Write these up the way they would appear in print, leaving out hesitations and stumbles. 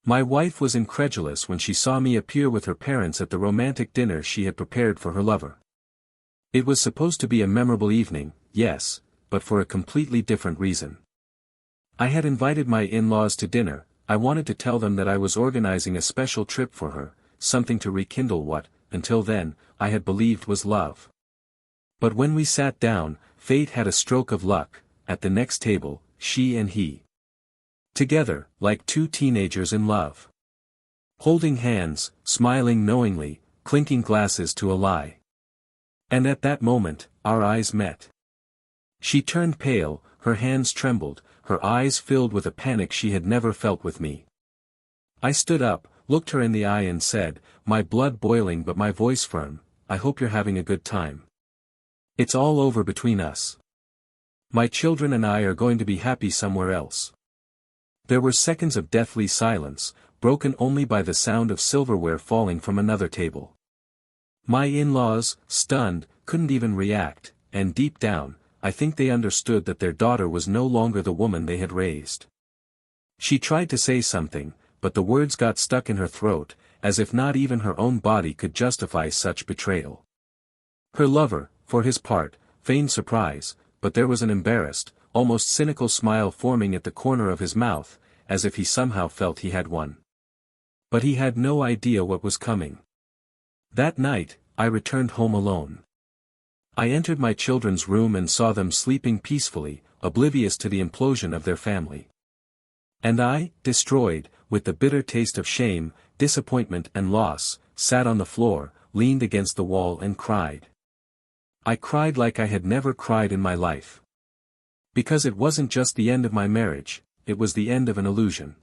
My wife was incredulous when she saw me appear with her parents at the romantic dinner she had prepared for her lover. It was supposed to be a memorable evening, yes, but for a completely different reason. I had invited my in-laws to dinner. I wanted to tell them that I was organizing a special trip for her, something to rekindle what, until then, I had believed was love. But when we sat down, fate had a stroke of luck. At the next table, she and he. Together, like two teenagers in love. Holding hands, smiling knowingly, clinking glasses to a lie. And at that moment, our eyes met. She turned pale, her hands trembled, her eyes filled with a panic she had never felt with me. I stood up, looked her in the eye and said, my blood boiling but my voice firm, I hope you're having a good time. It's all over between us. My children and I are going to be happy somewhere else. There were seconds of deathly silence, broken only by the sound of silverware falling from another table. My in-laws, stunned, couldn't even react, and deep down, I think they understood that their daughter was no longer the woman they had raised. She tried to say something, but the words got stuck in her throat, as if not even her own body could justify such betrayal. Her lover, for his part, feigned surprise, but there was an embarrassed, almost cynical smile forming at the corner of his mouth, as if he somehow felt he had won. But he had no idea what was coming. That night, I returned home alone. I entered my children's room and saw them sleeping peacefully, oblivious to the implosion of their family. And I, destroyed, with the bitter taste of shame, disappointment and loss, sat on the floor, leaned against the wall and cried. I cried like I had never cried in my life. Because it wasn't just the end of my marriage, it was the end of an illusion.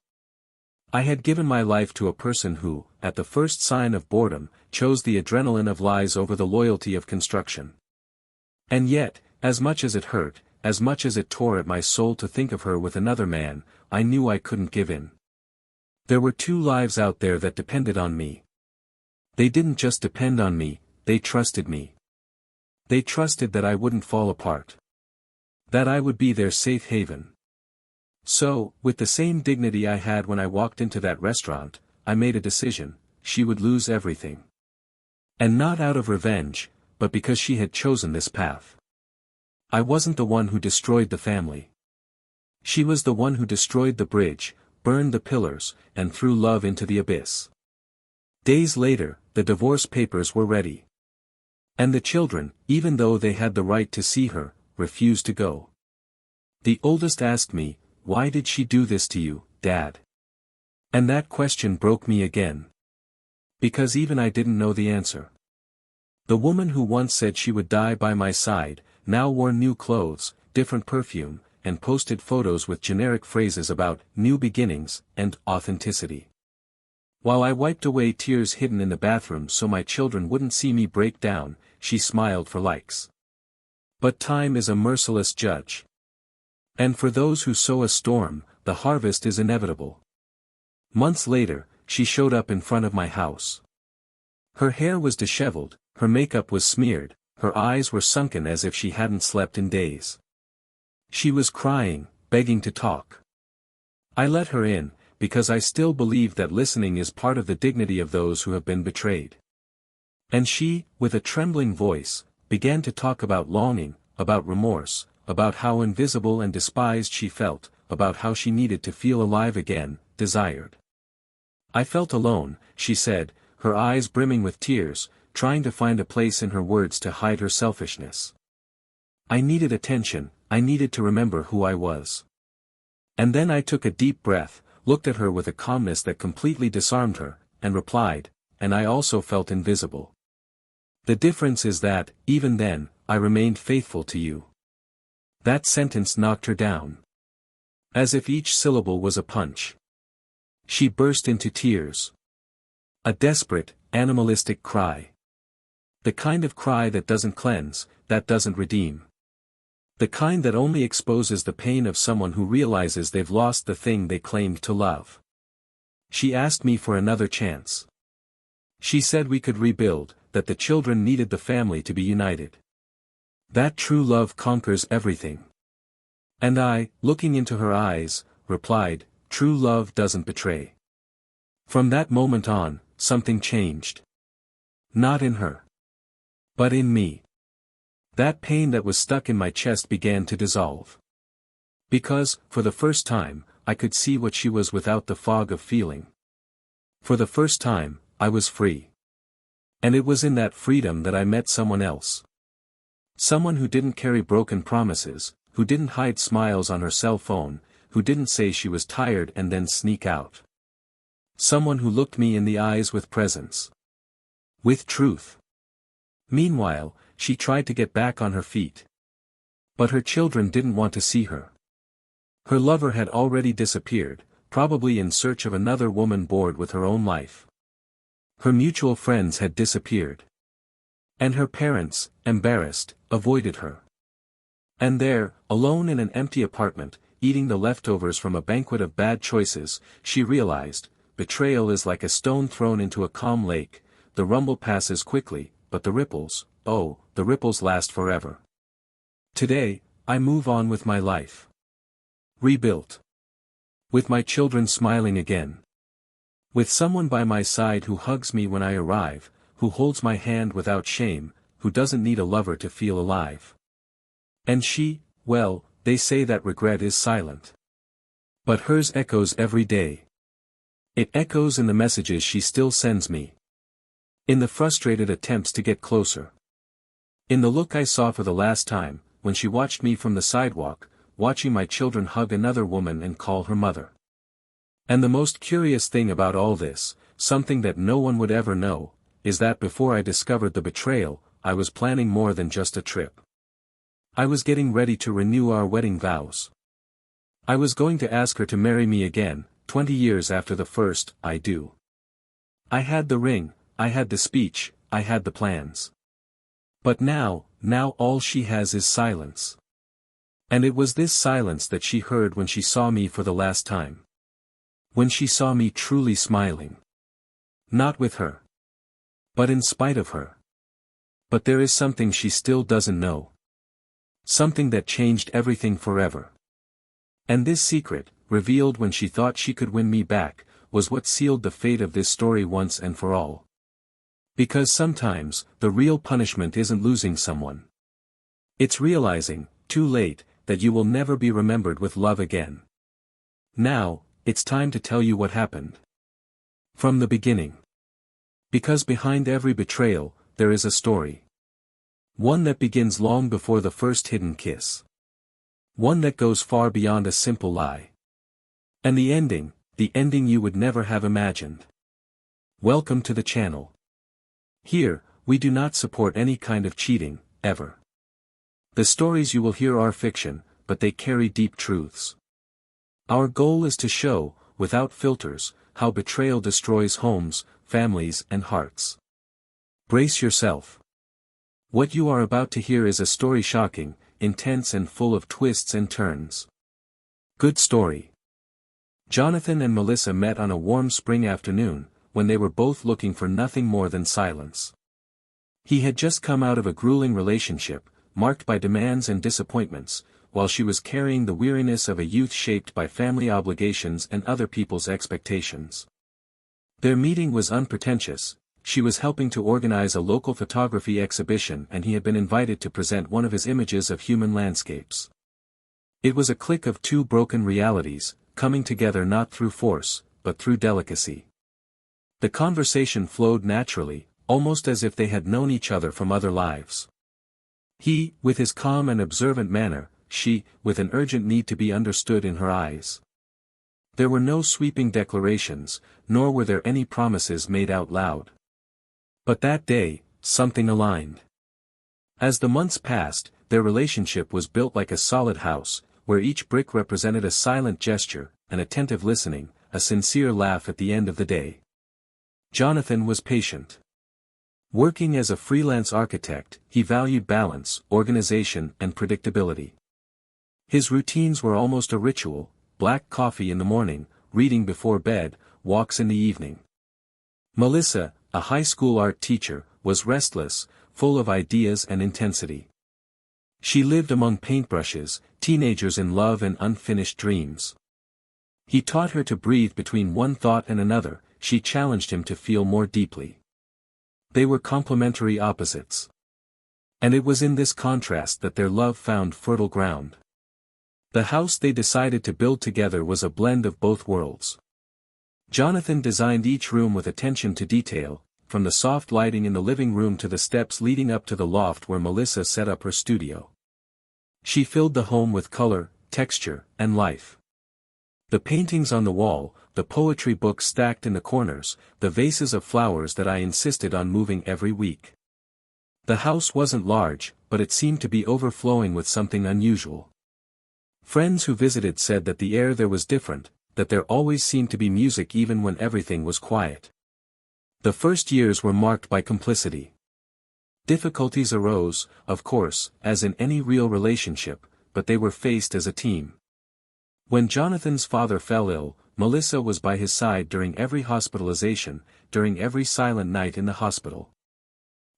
I had given my life to a person who, at the first sign of boredom, chose the adrenaline of lies over the loyalty of construction. And yet, as much as it hurt, as much as it tore at my soul to think of her with another man, I knew I couldn't give in. There were two lives out there that depended on me. They didn't just depend on me, they trusted me. They trusted that I wouldn't fall apart. That I would be their safe haven. So, with the same dignity I had when I walked into that restaurant, I made a decision: she would lose everything. And not out of revenge, but because she had chosen this path. I wasn't the one who destroyed the family. She was the one who destroyed the bridge, burned the pillars, and threw love into the abyss. Days later, the divorce papers were ready. And the children, even though they had the right to see her, refused to go. The oldest asked me, "Why did she do this to you, Dad?" And that question broke me again. Because even I didn't know the answer. The woman who once said she would die by my side, now wore new clothes, different perfume, and posted photos with generic phrases about new beginnings and authenticity. While I wiped away tears hidden in the bathroom so my children wouldn't see me break down, she smiled for likes. But time is a merciless judge. And for those who sow a storm, the harvest is inevitable. Months later, she showed up in front of my house. Her hair was disheveled, her makeup was smeared, her eyes were sunken as if she hadn't slept in days. She was crying, begging to talk. I let her in, because I still believe that listening is part of the dignity of those who have been betrayed. And she, with a trembling voice, began to talk about longing, about remorse, about how invisible and despised she felt, about how she needed to feel alive again, desired. I felt alone, she said, her eyes brimming with tears, trying to find a place in her words to hide her selfishness. I needed attention, I needed to remember who I was. And then I took a deep breath, looked at her with a calmness that completely disarmed her, and replied, "And I also felt invisible. The difference is that, even then, I remained faithful to you." That sentence knocked her down. As if each syllable was a punch. She burst into tears. A desperate, animalistic cry. The kind of cry that doesn't cleanse, that doesn't redeem. The kind that only exposes the pain of someone who realizes they've lost the thing they claimed to love. She asked me for another chance. She said we could rebuild, that the children needed the family to be united. That true love conquers everything. And I, looking into her eyes, replied, "True love doesn't betray." From that moment on, something changed. Not in her, but in me. That pain that was stuck in my chest began to dissolve. Because, for the first time, I could see what she was without the fog of feeling. For the first time, I was free. And it was in that freedom that I met someone else. Someone who didn't carry broken promises, who didn't hide smiles on her cell phone, who didn't say she was tired and then sneak out. Someone who looked me in the eyes with presence. With truth. Meanwhile, she tried to get back on her feet. But her children didn't want to see her. Her lover had already disappeared, probably in search of another woman bored with her own life. Her mutual friends had disappeared. And her parents, embarrassed, avoided her. And there, alone in an empty apartment, eating the leftovers from a banquet of bad choices, she realized, betrayal is like a stone thrown into a calm lake, the rumble passes quickly, but the ripples, oh, the ripples last forever. Today, I move on with my life. Rebuilt. With my children smiling again. With someone by my side who hugs me when I arrive, who holds my hand without shame, who doesn't need a lover to feel alive. And she, well, they say that regret is silent. But hers echoes every day. It echoes in the messages she still sends me. In the frustrated attempts to get closer. In the look I saw for the last time, when she watched me from the sidewalk, watching my children hug another woman and call her mother. And the most curious thing about all this, something that no one would ever know, is that before I discovered the betrayal, I was planning more than just a trip. I was getting ready to renew our wedding vows. I was going to ask her to marry me again, 20 years after the first "I do." I had the ring, I had the speech, I had the plans. But now all she has is silence. And it was this silence that she heard when she saw me for the last time. When she saw me truly smiling. Not with her. But in spite of her. But there is something she still doesn't know. Something that changed everything forever. And this secret, revealed when she thought she could win me back, was what sealed the fate of this story once and for all. Because sometimes, the real punishment isn't losing someone. It's realizing, too late, that you will never be remembered with love again. Now, it's time to tell you what happened. From the beginning. Because behind every betrayal, there is a story. One that begins long before the first hidden kiss. One that goes far beyond a simple lie. And the ending you would never have imagined. Welcome to the channel. Here, we do not support any kind of cheating, ever. The stories you will hear are fiction, but they carry deep truths. Our goal is to show, without filters, how betrayal destroys homes, families and hearts. Brace yourself. What you are about to hear is a story shocking, intense and full of twists and turns. Good story. Jonathan and Melissa met on a warm spring afternoon, when they were both looking for nothing more than silence. He had just come out of a grueling relationship, marked by demands and disappointments, while she was carrying the weariness of a youth shaped by family obligations and other people's expectations. Their meeting was unpretentious. She was helping to organize a local photography exhibition and he had been invited to present one of his images of human landscapes. It was a click of two broken realities, coming together not through force, but through delicacy. The conversation flowed naturally, almost as if they had known each other from other lives. He, with his calm and observant manner, she, with an urgent need to be understood in her eyes. There were no sweeping declarations, nor were there any promises made out loud. But that day, something aligned. As the months passed, their relationship was built like a solid house, where each brick represented a silent gesture, an attentive listening, a sincere laugh at the end of the day. Jonathan was patient. Working as a freelance architect, he valued balance, organization, and predictability. His routines were almost a ritual: black coffee in the morning, reading before bed, walks in the evening. Melissa, a high school art teacher, was restless, full of ideas and intensity. She lived among paintbrushes, teenagers in love and unfinished dreams. He taught her to breathe between one thought and another, she challenged him to feel more deeply. They were complementary opposites. And it was in this contrast that their love found fertile ground. The house they decided to build together was a blend of both worlds. Jonathan designed each room with attention to detail, from the soft lighting in the living room to the steps leading up to the loft where Melissa set up her studio. She filled the home with color, texture, and life. The paintings on the wall, the poetry books stacked in the corners, the vases of flowers that I insisted on moving every week. The house wasn't large, but it seemed to be overflowing with something unusual. Friends who visited said that the air there was different, that there always seemed to be music even when everything was quiet. The first years were marked by complicity. Difficulties arose, of course, as in any real relationship, but they were faced as a team. When Jonathan's father fell ill, Melissa was by his side during every hospitalization, during every silent night in the hospital.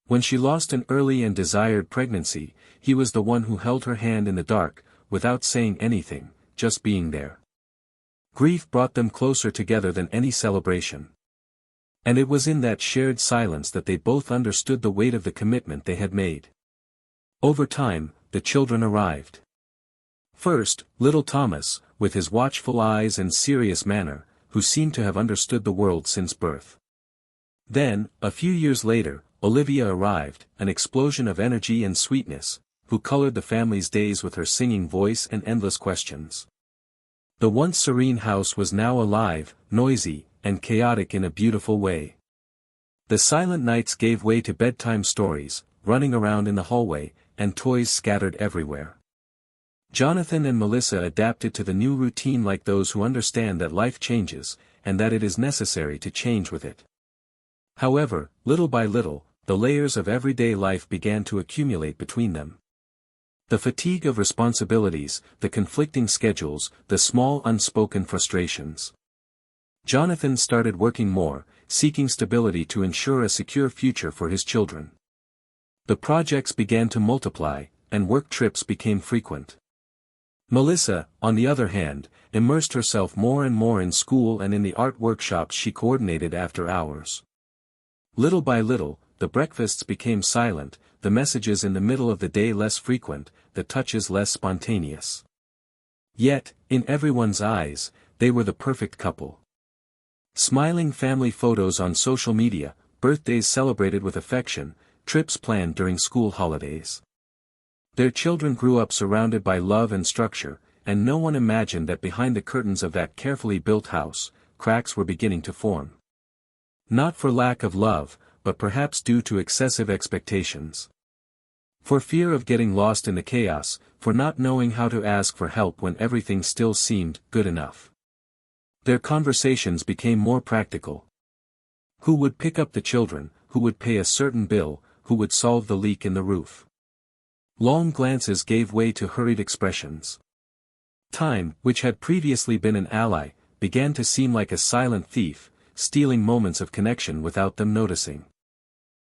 When she lost an early and desired pregnancy, he was the one who held her hand in the dark, without saying anything, just being there. Grief brought them closer together than any celebration. And it was in that shared silence that they both understood the weight of the commitment they had made. Over time, the children arrived. First, little Thomas, with his watchful eyes and serious manner, who seemed to have understood the world since birth. Then, a few years later, Olivia arrived, an explosion of energy and sweetness, who colored the family's days with her singing voice and endless questions. The once serene house was now alive, noisy, and chaotic in a beautiful way. The silent nights gave way to bedtime stories, running around in the hallway, and toys scattered everywhere. Jonathan and Melissa adapted to the new routine like those who understand that life changes, and that it is necessary to change with it. However, little by little, the layers of everyday life began to accumulate between them. The fatigue of responsibilities, the conflicting schedules, the small unspoken frustrations. Jonathan started working more, seeking stability to ensure a secure future for his children. The projects began to multiply, and work trips became frequent. Melissa, on the other hand, immersed herself more and more in school and in the art workshops she coordinated after hours. Little by little, the breakfasts became silent, the messages in the middle of the day less frequent, the touches less spontaneous. Yet, in everyone's eyes, they were the perfect couple. Smiling family photos on social media, birthdays celebrated with affection, trips planned during school holidays. Their children grew up surrounded by love and structure, and no one imagined that behind the curtains of that carefully built house, cracks were beginning to form. Not for lack of love, but perhaps due to excessive expectations. For fear of getting lost in the chaos, for not knowing how to ask for help when everything still seemed good enough. Their conversations became more practical. Who would pick up the children, who would pay a certain bill, who would solve the leak in the roof? Long glances gave way to hurried expressions. Time, which had previously been an ally, began to seem like a silent thief, stealing moments of connection without them noticing.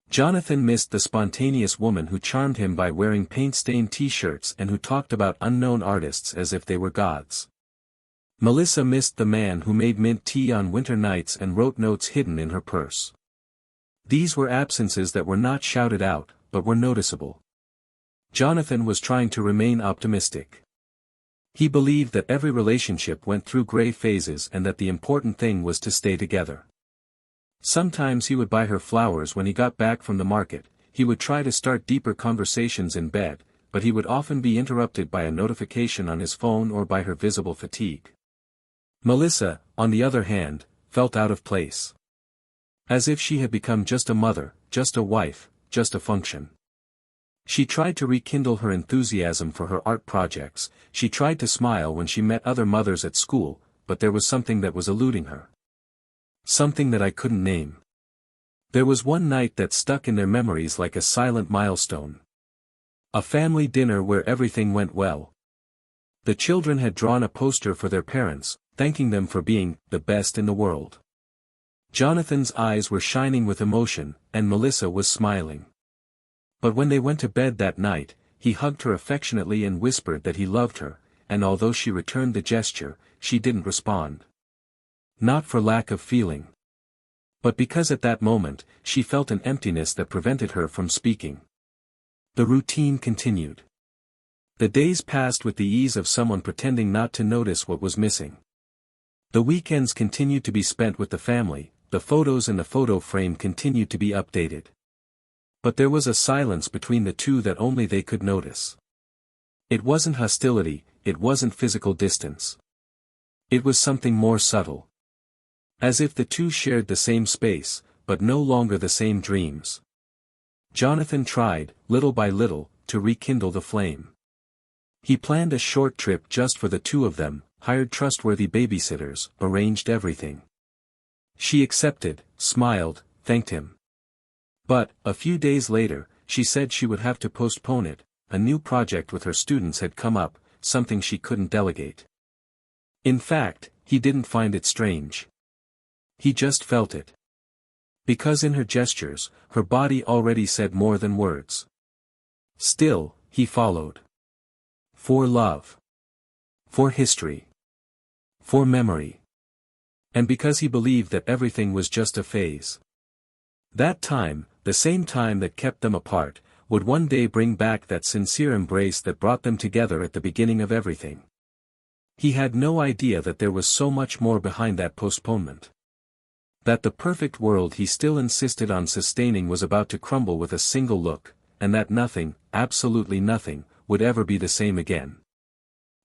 Jonathan missed the spontaneous woman who charmed him by wearing paint-stained t-shirts and who talked about unknown artists as if they were gods. Melissa missed the man who made mint tea on winter nights and wrote notes hidden in her purse. These were absences that were not shouted out, but were noticeable. Jonathan was trying to remain optimistic. He believed that every relationship went through gray phases and that the important thing was to stay together. Sometimes he would buy her flowers when he got back from the market, he would try to start deeper conversations in bed, but he would often be interrupted by a notification on his phone or by her visible fatigue. Melissa, on the other hand, felt out of place. As if she had become just a mother, just a wife, just a function. She tried to rekindle her enthusiasm for her art projects, she tried to smile when she met other mothers at school, but there was something that was eluding her. Something that I couldn't name. There was one night that stuck in their memories like a silent milestone. A family dinner where everything went well. The children had drawn a poster for their parents, thanking them for being the best in the world. Jonathan's eyes were shining with emotion, and Melissa was smiling. But when they went to bed that night, he hugged her affectionately and whispered that he loved her, and although she returned the gesture, she didn't respond. Not for lack of feeling. But because at that moment, she felt an emptiness that prevented her from speaking. The routine continued. The days passed with the ease of someone pretending not to notice what was missing. The weekends continued to be spent with the family, the photos in the photo frame continued to be updated. But there was a silence between the two that only they could notice. It wasn't hostility, it wasn't physical distance. It was something more subtle. As if the two shared the same space, but no longer the same dreams. Jonathan tried, little by little, to rekindle the flame. He planned a short trip just for the two of them, hired trustworthy babysitters, arranged everything. She accepted, smiled, thanked him. But, a few days later, she said she would have to postpone it. A new project with her students had come up, something she couldn't delegate. In fact, he didn't find it strange. He just felt it. Because in her gestures, her body already said more than words. Still, he followed. For love. For history. For memory. And because he believed that everything was just a phase. That time, the same time that kept them apart, would one day bring back that sincere embrace that brought them together at the beginning of everything. He had no idea that there was so much more behind that postponement. That the perfect world he still insisted on sustaining was about to crumble with a single look, and that nothing, absolutely nothing, would ever be the same again.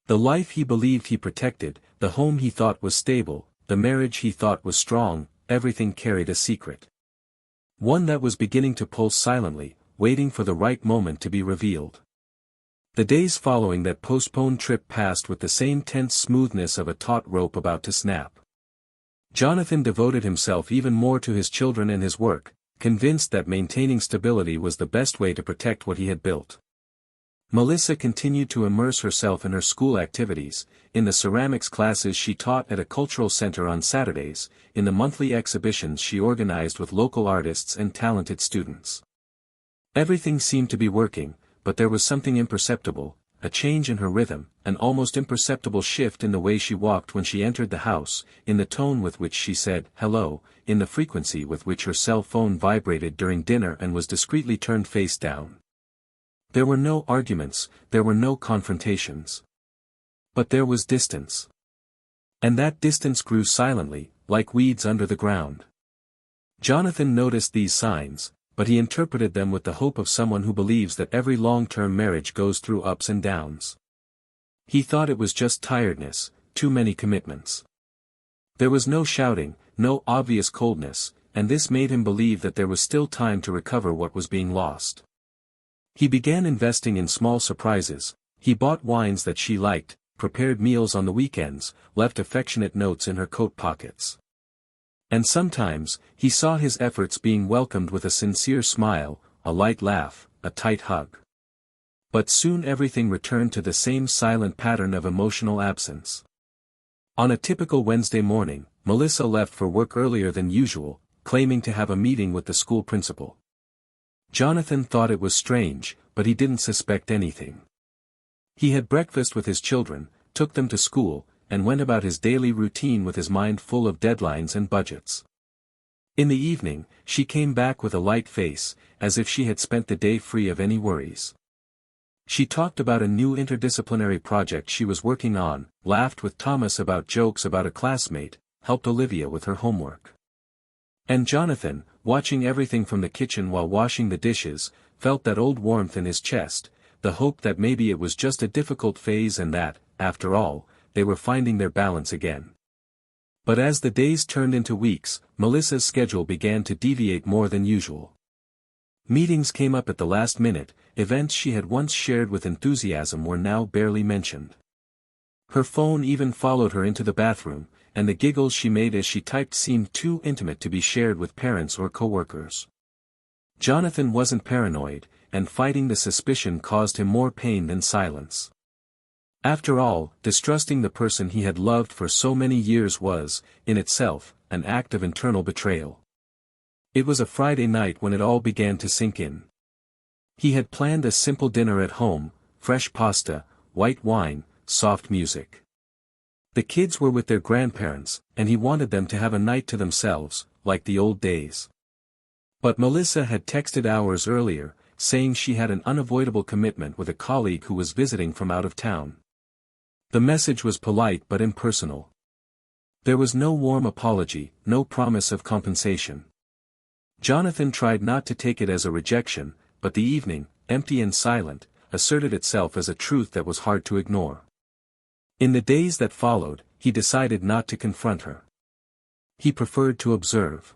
The life he believed he protected, the home he thought was stable, the marriage he thought was strong, everything carried a secret. One that was beginning to pulse silently, waiting for the right moment to be revealed. The days following that postponed trip passed with the same tense smoothness of a taut rope about to snap. Jonathan devoted himself even more to his children and his work, convinced that maintaining stability was the best way to protect what he had built. Melissa continued to immerse herself in her school activities, in the ceramics classes she taught at a cultural center on Saturdays, in the monthly exhibitions she organized with local artists and talented students. Everything seemed to be working, but there was something imperceptible, a change in her rhythm, an almost imperceptible shift in the way she walked when she entered the house, in the tone with which she said hello, in the frequency with which her cell phone vibrated during dinner and was discreetly turned face down. There were no arguments, there were no confrontations. But there was distance. And that distance grew silently, like weeds under the ground. Jonathan noticed these signs, but he interpreted them with the hope of someone who believes that every long-term marriage goes through ups and downs. He thought it was just tiredness, too many commitments. There was no shouting, no obvious coldness, and this made him believe that there was still time to recover what was being lost. He began investing in small surprises. He bought wines that she liked, prepared meals on the weekends, left affectionate notes in her coat pockets. And sometimes, he saw his efforts being welcomed with a sincere smile, a light laugh, a tight hug. But soon everything returned to the same silent pattern of emotional absence. On a typical Wednesday morning, Melissa left for work earlier than usual, claiming to have a meeting with the school principal. Jonathan thought it was strange, but he didn't suspect anything. He had breakfast with his children, took them to school, and went about his daily routine with his mind full of deadlines and budgets. In the evening, she came back with a light face, as if she had spent the day free of any worries. She talked about a new interdisciplinary project she was working on, laughed with Thomas about jokes about a classmate, helped Olivia with her homework. And Jonathan, watching everything from the kitchen while washing the dishes, felt that old warmth in his chest, the hope that maybe it was just a difficult phase and that, after all, they were finding their balance again. But as the days turned into weeks, Melissa's schedule began to deviate more than usual. Meetings came up at the last minute, events she had once shared with enthusiasm were now barely mentioned. Her phone even followed her into the bathroom, and the giggles she made as she typed seemed too intimate to be shared with parents or coworkers. Jonathan wasn't paranoid, and fighting the suspicion caused him more pain than silence. After all, distrusting the person he had loved for so many years was, in itself, an act of internal betrayal. It was a Friday night when it all began to sink in. He had planned a simple dinner at home, fresh pasta, white wine, soft music. The kids were with their grandparents, and he wanted them to have a night to themselves, like the old days. But Melissa had texted hours earlier, saying she had an unavoidable commitment with a colleague who was visiting from out of town. The message was polite but impersonal. There was no warm apology, no promise of compensation. Jonathan tried not to take it as a rejection, but the evening, empty and silent, asserted itself as a truth that was hard to ignore. In the days that followed, he decided not to confront her. He preferred to observe.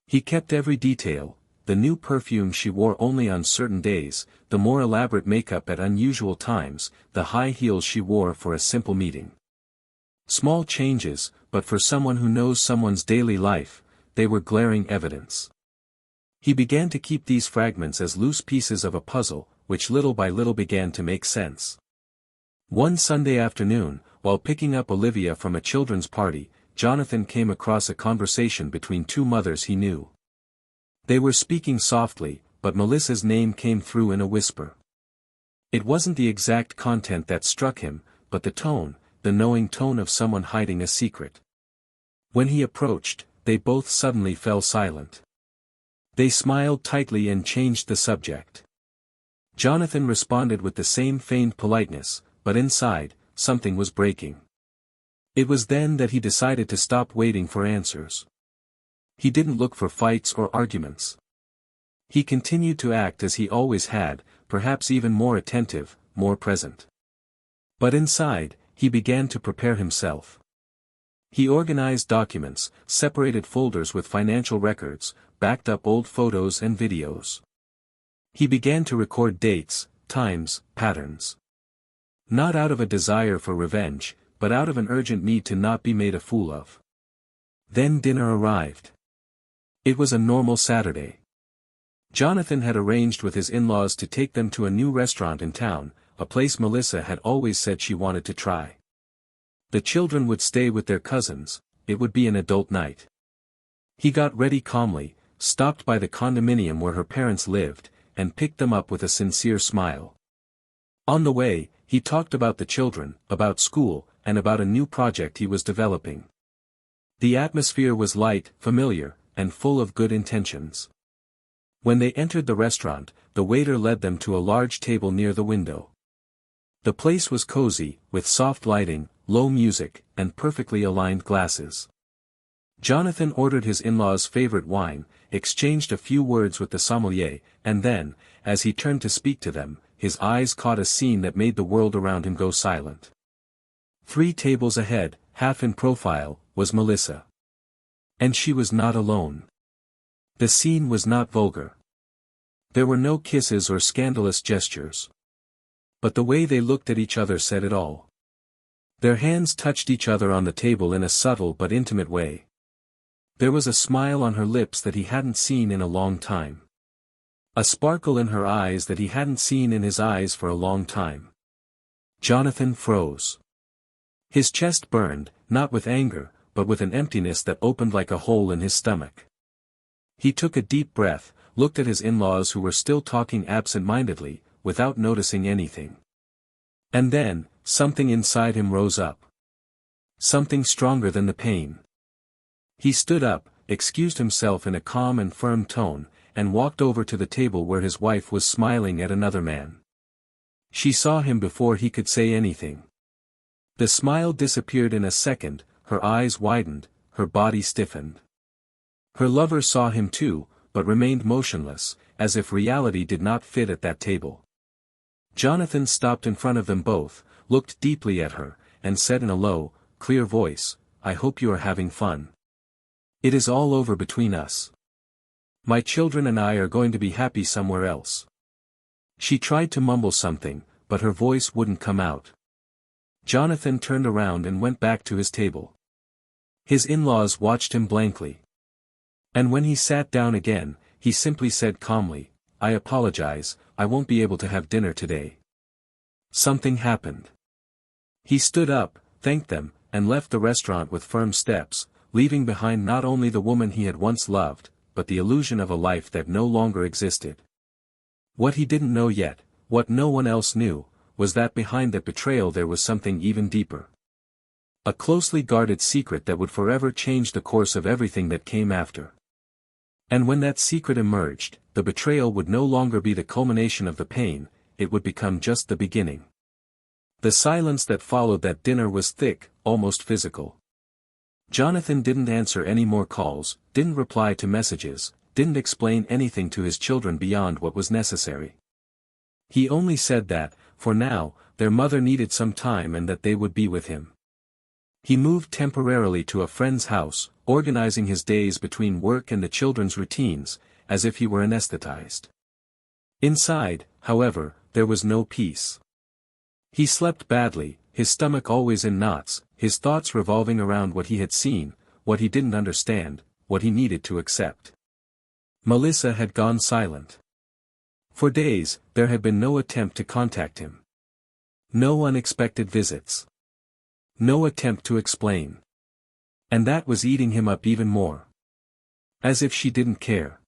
He kept every detail: the new perfume she wore only on certain days, the more elaborate makeup at unusual times, the high heels she wore for a simple meeting. Small changes, but for someone who knows someone's daily life, they were glaring evidence. He began to keep these fragments as loose pieces of a puzzle, which little by little began to make sense. One Sunday afternoon, while picking up Olivia from a children's party, Jonathan came across a conversation between two mothers he knew. They were speaking softly, but Melissa's name came through in a whisper. It wasn't the exact content that struck him, but the tone, the knowing tone of someone hiding a secret. When he approached, they both suddenly fell silent. They smiled tightly and changed the subject. Jonathan responded with the same feigned politeness, but inside, something was breaking. It was then that he decided to stop waiting for answers. He didn't look for fights or arguments. He continued to act as he always had, perhaps even more attentive, more present. But inside, he began to prepare himself. He organized documents, separated folders with financial records, backed up old photos and videos. He began to record dates, times, patterns. Not out of a desire for revenge, but out of an urgent need to not be made a fool of. Then dinner arrived. It was a normal Saturday. Jonathan had arranged with his in-laws to take them to a new restaurant in town, a place Melissa had always said she wanted to try. The children would stay with their cousins, it would be an adult night. He got ready calmly, stopped by the condominium where her parents lived, and picked them up with a sincere smile. On the way, he talked about the children, about school, and about a new project he was developing. The atmosphere was light, familiar, and full of good intentions. When they entered the restaurant, the waiter led them to a large table near the window. The place was cozy, with soft lighting, low music, and perfectly aligned glasses. Jonathan ordered his in-laws' favorite wine, exchanged a few words with the sommelier, and then, as he turned to speak to them, his eyes caught a scene that made the world around him go silent. 3 tables ahead, half in profile, was Melissa. And she was not alone. The scene was not vulgar. There were no kisses or scandalous gestures. But the way they looked at each other said it all. Their hands touched each other on the table in a subtle but intimate way. There was a smile on her lips that he hadn't seen in a long time. A sparkle in her eyes that he hadn't seen in his eyes for a long time. Jonathan froze. His chest burned, not with anger, but with an emptiness that opened like a hole in his stomach. He took a deep breath, looked at his in-laws who were still talking absent-mindedly, without noticing anything. And then, something inside him rose up. Something stronger than the pain. He stood up, excused himself in a calm and firm tone, and walked over to the table where his wife was smiling at another man. She saw him before he could say anything. The smile disappeared in a second, her eyes widened, her body stiffened. Her lover saw him too, but remained motionless, as if reality did not fit at that table. Jonathan stopped in front of them both, looked deeply at her, and said in a low, clear voice, "I hope you are having fun. It is all over between us. My children and I are going to be happy somewhere else." She tried to mumble something, but her voice wouldn't come out. Jonathan turned around and went back to his table. His in-laws watched him blankly. And when he sat down again, he simply said calmly, "I apologize, I won't be able to have dinner today." Something happened. He stood up, thanked them, and left the restaurant with firm steps, leaving behind not only the woman he had once loved, but the illusion of a life that no longer existed. What he didn't know yet, what no one else knew, was that behind that betrayal there was something even deeper. A closely guarded secret that would forever change the course of everything that came after. And when that secret emerged, the betrayal would no longer be the culmination of the pain, it would become just the beginning. The silence that followed that dinner was thick, almost physical. Jonathan didn't answer any more calls, didn't reply to messages, didn't explain anything to his children beyond what was necessary. He only said that, for now, their mother needed some time and that they would be with him. He moved temporarily to a friend's house, organizing his days between work and the children's routines, as if he were anesthetized. Inside, however, there was no peace. He slept badly, his stomach always in knots, his thoughts revolving around what he had seen, what he didn't understand, what he needed to accept. Melissa had gone silent. For days, there had been no attempt to contact him. No unexpected visits. No attempt to explain. And that was eating him up even more. As if she didn't care.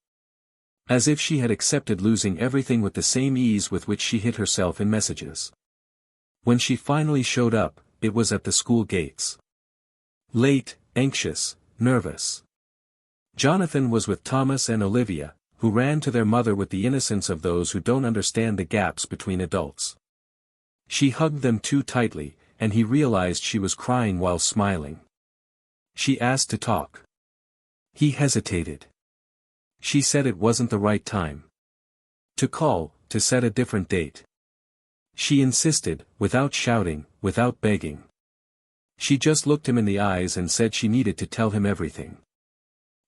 As if she had accepted losing everything with the same ease with which she hid herself in messages. When she finally showed up, it was at the school gates. Late, anxious, nervous. Jonathan was with Thomas and Olivia, who ran to their mother with the innocence of those who don't understand the gaps between adults. She hugged them too tightly, and he realized she was crying while smiling. She asked to talk. He hesitated. She said it wasn't the right time. To call, to set a different date. She insisted, without shouting, without begging. She just looked him in the eyes and said she needed to tell him everything.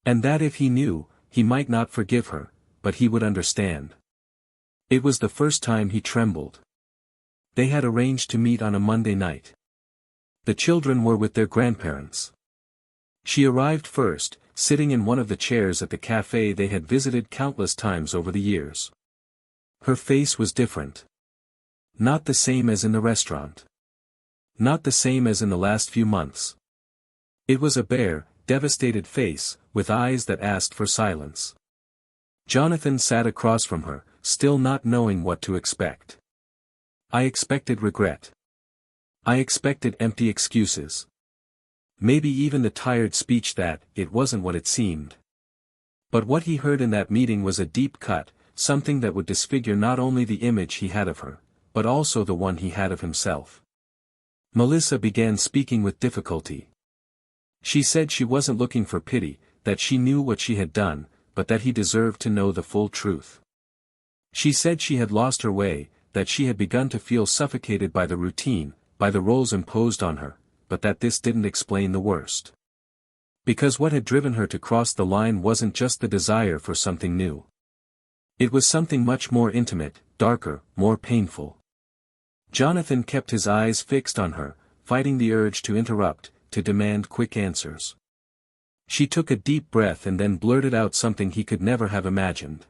And that if he knew, he might not forgive her, but he would understand. It was the first time he trembled. They had arranged to meet on a Monday night. The children were with their grandparents. She arrived first, sitting in one of the chairs at the cafe they had visited countless times over the years. Her face was different. Not the same as in the restaurant. Not the same as in the last few months. It was a bare, devastated face, with eyes that asked for silence. Jonathan sat across from her, still not knowing what to expect. I expected regret. I expected empty excuses. Maybe even the tired speech that, it wasn't what it seemed. But what he heard in that meeting was a deep cut, something that would disfigure not only the image he had of her, but also the one he had of himself. Melissa began speaking with difficulty. She said she wasn't looking for pity, that she knew what she had done, but that he deserved to know the full truth. She said she had lost her way, that she had begun to feel suffocated by the routine, by the roles imposed on her, but that this didn't explain the worst. Because what had driven her to cross the line wasn't just the desire for something new. It was something much more intimate, darker, more painful. Jonathan kept his eyes fixed on her, fighting the urge to interrupt, to demand quick answers. She took a deep breath and then blurted out something he could never have imagined.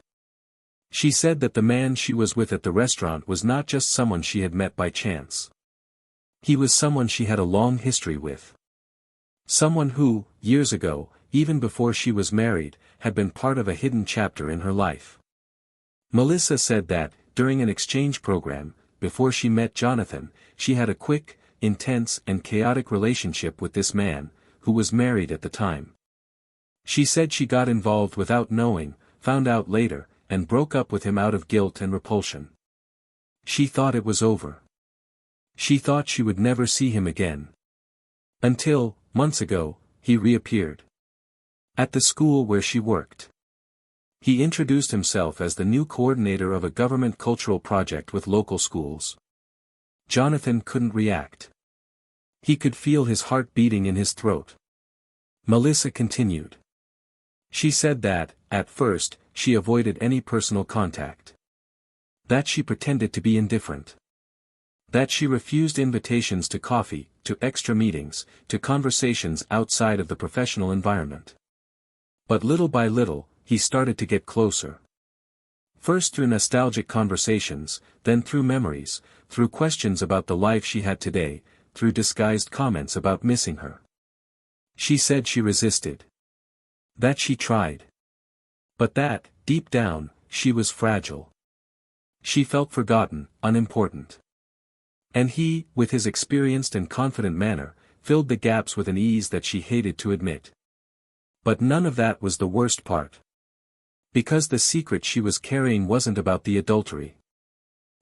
She said that the man she was with at the restaurant was not just someone she had met by chance. He was someone she had a long history with. Someone who, years ago, even before she was married, had been part of a hidden chapter in her life. Melissa said that, during an exchange program, before she met Jonathan, she had a quick, intense and chaotic relationship with this man, who was married at the time. She said she got involved without knowing, found out later, and broke up with him out of guilt and repulsion. She thought it was over. She thought she would never see him again. Until, months ago, he reappeared. At the school where she worked. He introduced himself as the new coordinator of a government cultural project with local schools. Jonathan couldn't react. He could feel his heart beating in his throat. Melissa continued. She said that, at first, she avoided any personal contact. That she pretended to be indifferent. That she refused invitations to coffee, to extra meetings, to conversations outside of the professional environment. But little by little, he started to get closer. First through nostalgic conversations, then through memories, through questions about the life she had today, through disguised comments about missing her. She said she resisted. That she tried. But that, deep down, she was fragile. She felt forgotten, unimportant. And he, with his experienced and confident manner, filled the gaps with an ease that she hated to admit. But none of that was the worst part. Because the secret she was carrying wasn't about the adultery.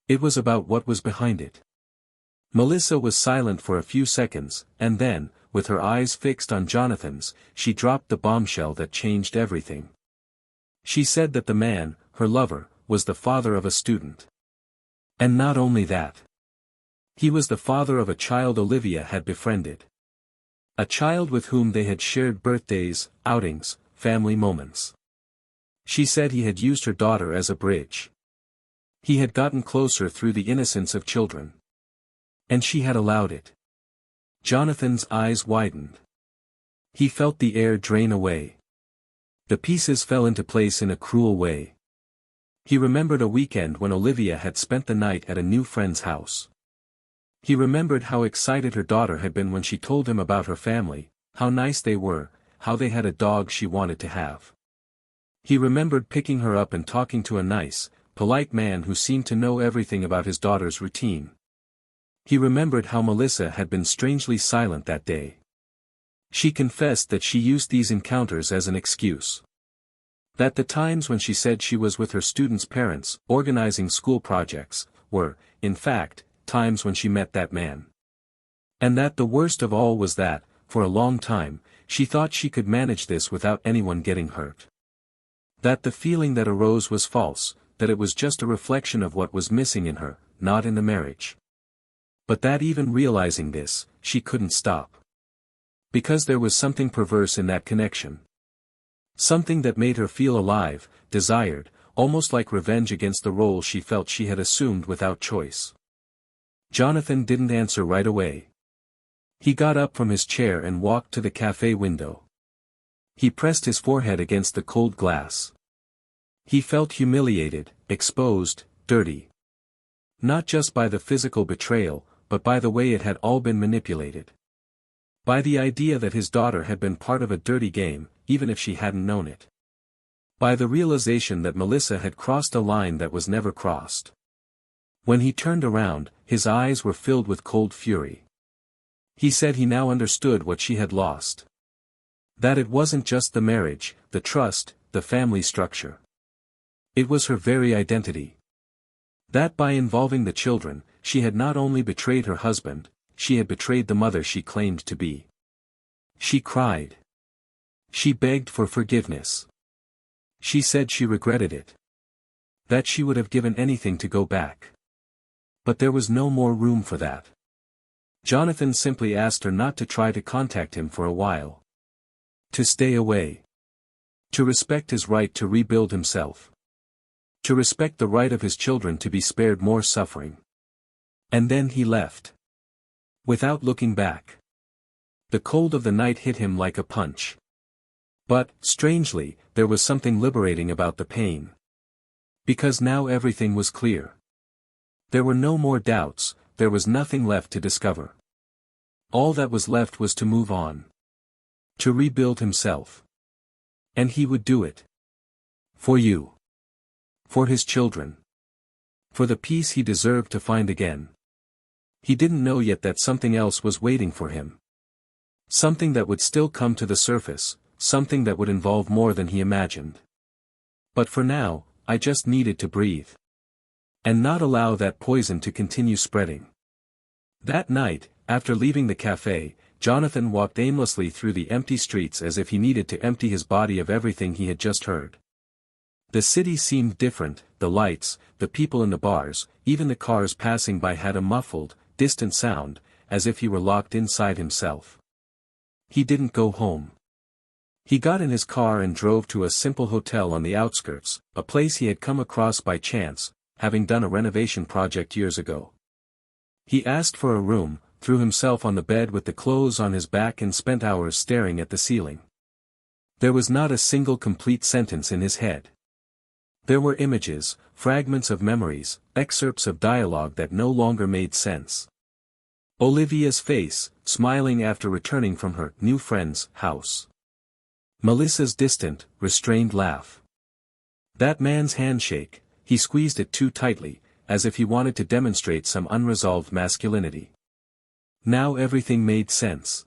It was about what was behind it. Melissa was silent for a few seconds, and then, with her eyes fixed on Jonathan's, she dropped the bombshell that changed everything. She said that the man, her lover, was the father of a student. And not only that. He was the father of a child Olivia had befriended. A child with whom they had shared birthdays, outings, family moments. She said he had used her daughter as a bridge. He had gotten closer through the innocence of children. And she had allowed it. Jonathan's eyes widened. He felt the air drain away. The pieces fell into place in a cruel way. He remembered a weekend when Olivia had spent the night at a new friend's house. He remembered how excited her daughter had been when she told him about her family, how nice they were, how they had a dog she wanted to have. He remembered picking her up and talking to a nice, polite man who seemed to know everything about his daughter's routine. He remembered how Melissa had been strangely silent that day. She confessed that she used these encounters as an excuse. That the times when she said she was with her students' parents, organizing school projects, were, in fact, times when she met that man. And that the worst of all was that, for a long time, she thought she could manage this without anyone getting hurt. That the feeling that arose was false, that it was just a reflection of what was missing in her, not in the marriage. But that even realizing this, she couldn't stop. Because there was something perverse in that connection. Something that made her feel alive, desired, almost like revenge against the role she felt she had assumed without choice. Jonathan didn't answer right away. He got up from his chair and walked to the cafe window. He pressed his forehead against the cold glass. He felt humiliated, exposed, dirty. Not just by the physical betrayal, but by the way it had all been manipulated. By the idea that his daughter had been part of a dirty game, even if she hadn't known it. By the realization that Melissa had crossed a line that was never crossed. When he turned around, his eyes were filled with cold fury. He said he now understood what she had lost. That it wasn't just the marriage, the trust, the family structure. It was her very identity. That by involving the children, she had not only betrayed her husband, she had betrayed the mother she claimed to be. She cried. She begged for forgiveness. She said she regretted it. That she would have given anything to go back. But there was no more room for that. Jonathan simply asked her not to try to contact him for a while. To stay away. To respect his right to rebuild himself. To respect the right of his children to be spared more suffering. And then he left. Without looking back. The cold of the night hit him like a punch. But, strangely, there was something liberating about the pain. Because now everything was clear. There were no more doubts, there was nothing left to discover. All that was left was to move on. To rebuild himself. And he would do it. For you. For his children. For the peace he deserved to find again. He didn't know yet that something else was waiting for him. Something that would still come to the surface, something that would involve more than he imagined. But for now, I just needed to breathe. And not allow that poison to continue spreading. That night, after leaving the cafe, Jonathan walked aimlessly through the empty streets as if he needed to empty his body of everything he had just heard. The city seemed different, the lights, the people in the bars, even the cars passing by had a muffled, distant sound, as if he were locked inside himself. He didn't go home. He got in his car and drove to a simple hotel on the outskirts, a place he had come across by chance, having done a renovation project years ago. He asked for a room, threw himself on the bed with the clothes on his back and spent hours staring at the ceiling. There was not a single complete sentence in his head. There were images, fragments of memories, excerpts of dialogue that no longer made sense. Olivia's face, smiling after returning from her new friend's house. Melissa's distant, restrained laugh. That man's handshake, he squeezed it too tightly, as if he wanted to demonstrate some unresolved masculinity. Now everything made sense.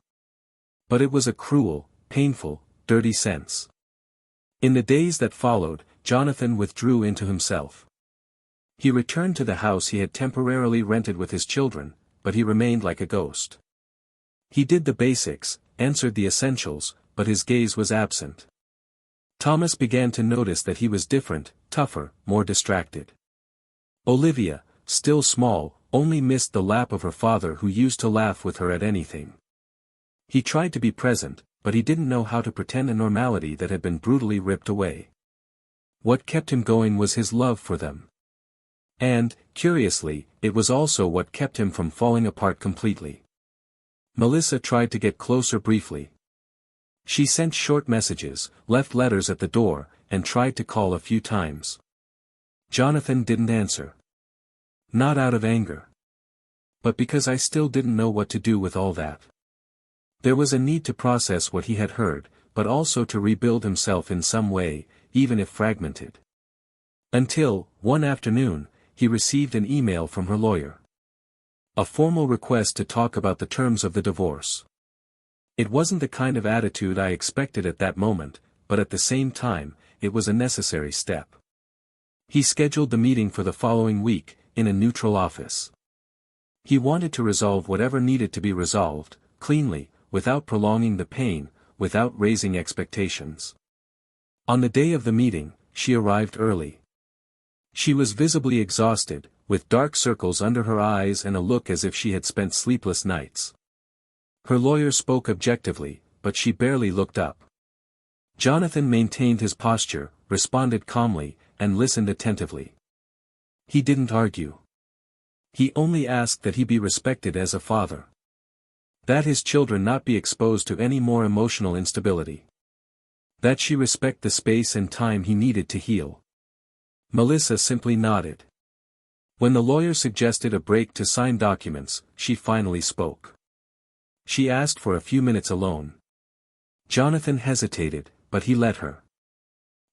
But it was a cruel, painful, dirty sense. In the days that followed, Jonathan withdrew into himself. He returned to the house he had temporarily rented with his children, but he remained like a ghost. He did the basics, answered the essentials, but his gaze was absent. Thomas began to notice that he was different, tougher, more distracted. Olivia, still small, only missed the lap of her father who used to laugh with her at anything. He tried to be present, but he didn't know how to pretend a normality that had been brutally ripped away. What kept him going was his love for them. And, curiously, it was also what kept him from falling apart completely. Melissa tried to get closer briefly. She sent short messages, left letters at the door, and tried to call a few times. Jonathan didn't answer. Not out of anger. But because I still didn't know what to do with all that. There was a need to process what he had heard, but also to rebuild himself in some way, even if fragmented. Until, one afternoon, he received an email from her lawyer. A formal request to talk about the terms of the divorce. It wasn't the kind of attitude I expected at that moment, but at the same time, it was a necessary step. He scheduled the meeting for the following week, in a neutral office. He wanted to resolve whatever needed to be resolved, cleanly, without prolonging the pain, without raising expectations. On the day of the meeting, she arrived early. She was visibly exhausted, with dark circles under her eyes and a look as if she had spent sleepless nights. Her lawyer spoke objectively, but she barely looked up. Jonathan maintained his posture, responded calmly, and listened attentively. He didn't argue. He only asked that he be respected as a father. That his children not be exposed to any more emotional instability. That she respect the space and time he needed to heal. Melissa simply nodded. When the lawyer suggested a break to sign documents, she finally spoke. She asked for a few minutes alone. Jonathan hesitated, but he let her.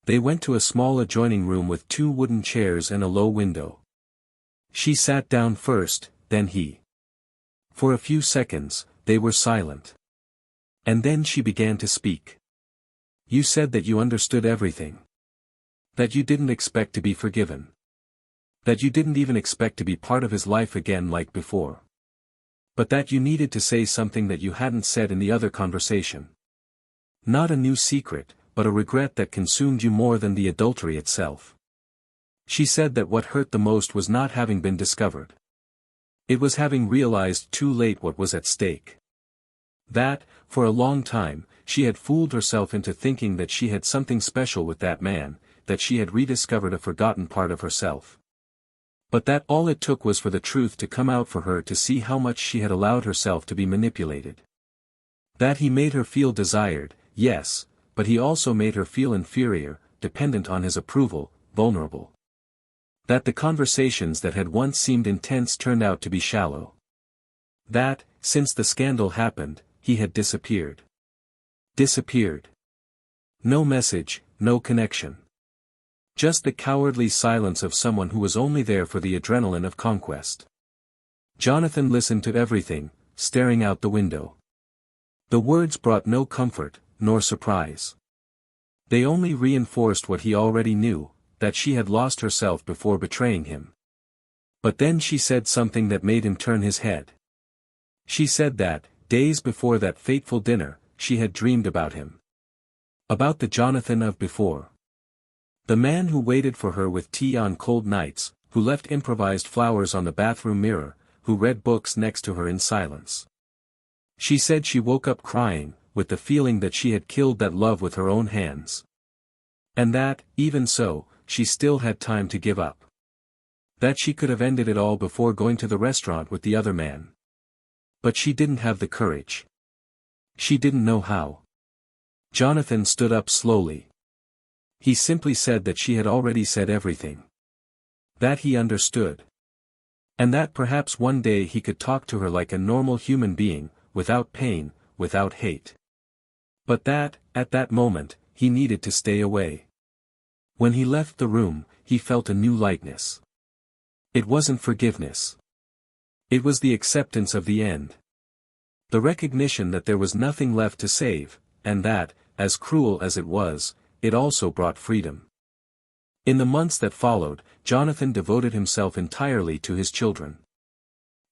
They went to a small adjoining room with 2 wooden chairs and a low window. She sat down first, then he. For a few seconds, they were silent. And then she began to speak. You said that you understood everything. That you didn't expect to be forgiven. That you didn't even expect to be part of his life again like before. But that you needed to say something that you hadn't said in the other conversation. Not a new secret, but a regret that consumed you more than the adultery itself. She said that what hurt the most was not having been discovered. It was having realized too late what was at stake. That, for a long time, she had fooled herself into thinking that she had something special with that man, that she had rediscovered a forgotten part of herself. But that all it took was for the truth to come out for her to see how much she had allowed herself to be manipulated. That he made her feel desired, yes, but he also made her feel inferior, dependent on his approval, vulnerable. That the conversations that had once seemed intense turned out to be shallow. That, since the scandal happened, he had disappeared. Disappeared. No message, no connection. Just the cowardly silence of someone who was only there for the adrenaline of conquest. Jonathan listened to everything, staring out the window. The words brought no comfort, nor surprise. They only reinforced what he already knew, that she had lost herself before betraying him. But then she said something that made him turn his head. She said that, days before that fateful dinner, she had dreamed about him. About the Jonathan of before. The man who waited for her with tea on cold nights, who left improvised flowers on the bathroom mirror, who read books next to her in silence. She said she woke up crying, with the feeling that she had killed that love with her own hands. And that, even so, she still had time to give up. That she could have ended it all before going to the restaurant with the other man. But she didn't have the courage. She didn't know how. Jonathan stood up slowly. He simply said that she had already said everything. That he understood. And that perhaps one day he could talk to her like a normal human being, without pain, without hate. But that, at that moment, he needed to stay away. When he left the room, he felt a new lightness. It wasn't forgiveness. It was the acceptance of the end. The recognition that there was nothing left to save, and that, as cruel as it was, it also brought freedom. In the months that followed, Jonathan devoted himself entirely to his children.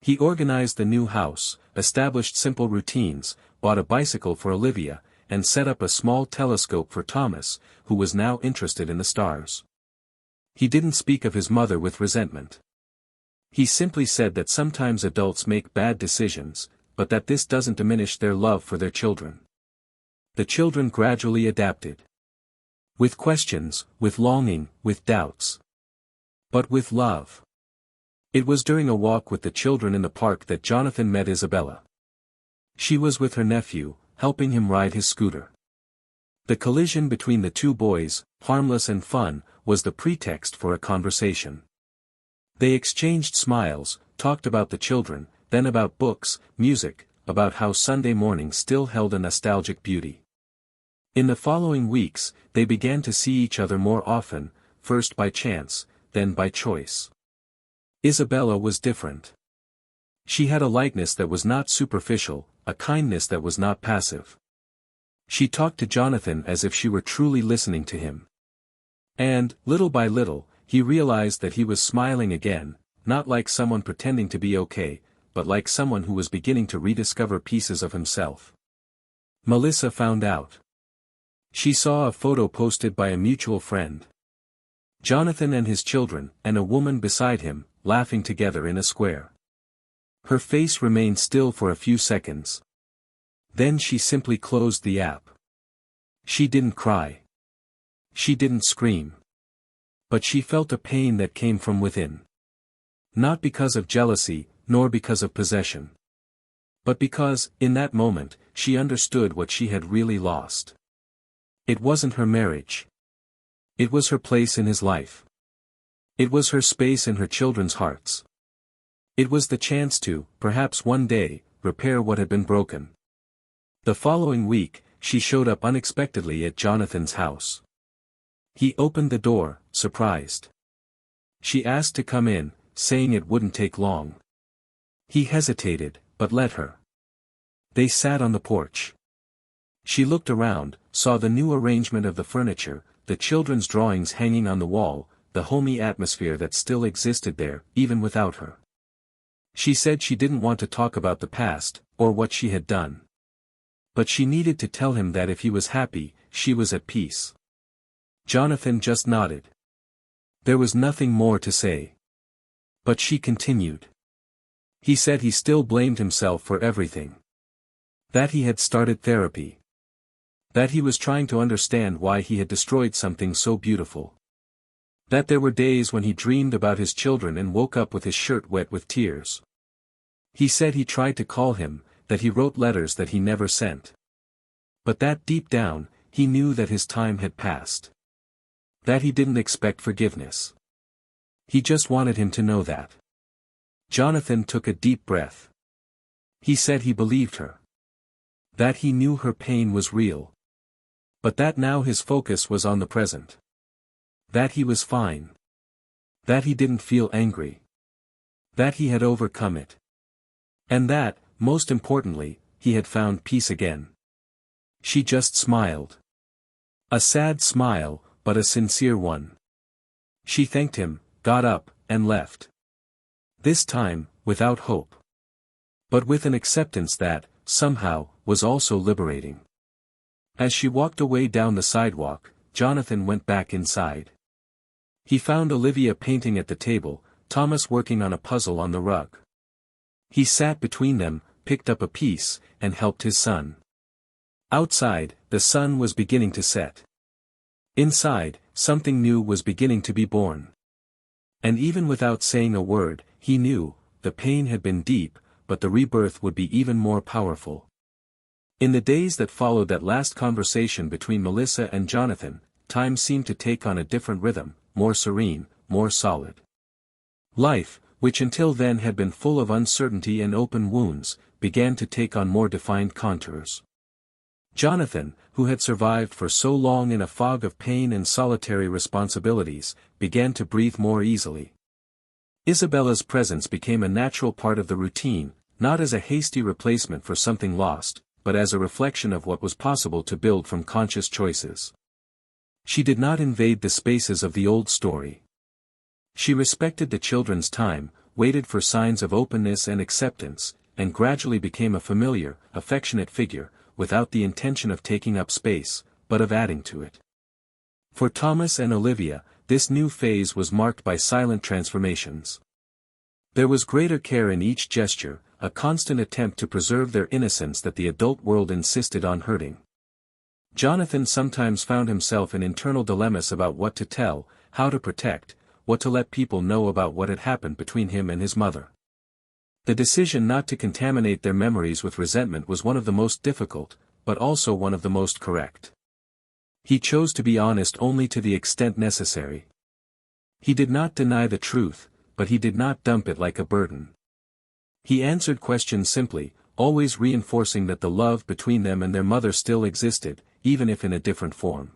He organized the new house, established simple routines, bought a bicycle for Olivia, and set up a small telescope for Thomas, who was now interested in the stars. He didn't speak of his mother with resentment. He simply said that sometimes adults make bad decisions, but that this doesn't diminish their love for their children. The children gradually adapted. With questions, with longing, with doubts. But with love. It was during a walk with the children in the park that Jonathan met Isabella. She was with her nephew, helping him ride his scooter. The collision between the two boys, harmless and fun, was the pretext for a conversation. They exchanged smiles, talked about the children, then about books, music, about how Sunday morning still held a nostalgic beauty. In the following weeks, they began to see each other more often, first by chance, then by choice. Isabella was different. She had a lightness that was not superficial, a kindness that was not passive. She talked to Jonathan as if she were truly listening to him. And, little by little, he realized that he was smiling again, not like someone pretending to be okay, but like someone who was beginning to rediscover pieces of himself. Melissa found out. She saw a photo posted by a mutual friend. Jonathan and his children, and a woman beside him, laughing together in a square. Her face remained still for a few seconds. Then she simply closed the app. She didn't cry. She didn't scream. But she felt a pain that came from within. Not because of jealousy, nor because of possession. But because, in that moment, she understood what she had really lost. It wasn't her marriage. It was her place in his life. It was her space in her children's hearts. It was the chance to, perhaps one day, repair what had been broken. The following week, she showed up unexpectedly at Jonathan's house. He opened the door, surprised. She asked to come in, saying it wouldn't take long. He hesitated, but let her. They sat on the porch. She looked around, saw the new arrangement of the furniture, the children's drawings hanging on the wall, the homey atmosphere that still existed there, even without her. She said she didn't want to talk about the past, or what she had done. But she needed to tell him that if he was happy, she was at peace. Jonathan just nodded. There was nothing more to say. But she continued. He said he still blamed himself for everything. That he had started therapy. That he was trying to understand why he had destroyed something so beautiful. That there were days when he dreamed about his children and woke up with his shirt wet with tears. He said he tried to call him, that he wrote letters that he never sent. But that deep down, he knew that his time had passed. That he didn't expect forgiveness. He just wanted him to know that. Jonathan took a deep breath. He said he believed her. That he knew her pain was real. But that now his focus was on the present. That he was fine. That he didn't feel angry. That he had overcome it. And that, most importantly, he had found peace again. She just smiled. A sad smile, but a sincere one. She thanked him, got up, and left. This time, without hope. But with an acceptance that, somehow, was also liberating. As she walked away down the sidewalk, Jonathan went back inside. He found Olivia painting at the table, Thomas working on a puzzle on the rug. He sat between them, picked up a piece, and helped his son. Outside, the sun was beginning to set. Inside, something new was beginning to be born. And even without saying a word, he knew, the pain had been deep, but the rebirth would be even more powerful. In the days that followed that last conversation between Melissa and Jonathan, time seemed to take on a different rhythm, more serene, more solid. Life, which until then had been full of uncertainty and open wounds, began to take on more defined contours. Jonathan, who had survived for so long in a fog of pain and solitary responsibilities, began to breathe more easily. Isabella's presence became a natural part of the routine, not as a hasty replacement for something lost, but as a reflection of what was possible to build from conscious choices. She did not invade the spaces of the old story. She respected the children's time, waited for signs of openness and acceptance, and gradually became a familiar, affectionate figure, without the intention of taking up space, but of adding to it. For Thomas and Olivia, this new phase was marked by silent transformations. There was greater care in each gesture, a constant attempt to preserve their innocence that the adult world insisted on hurting. Jonathan sometimes found himself in internal dilemmas about what to tell, how to protect, what to let people know about what had happened between him and his mother. The decision not to contaminate their memories with resentment was one of the most difficult, but also one of the most correct. He chose to be honest only to the extent necessary. He did not deny the truth, but he did not dump it like a burden. He answered questions simply, always reinforcing that the love between them and their mother still existed, even if in a different form.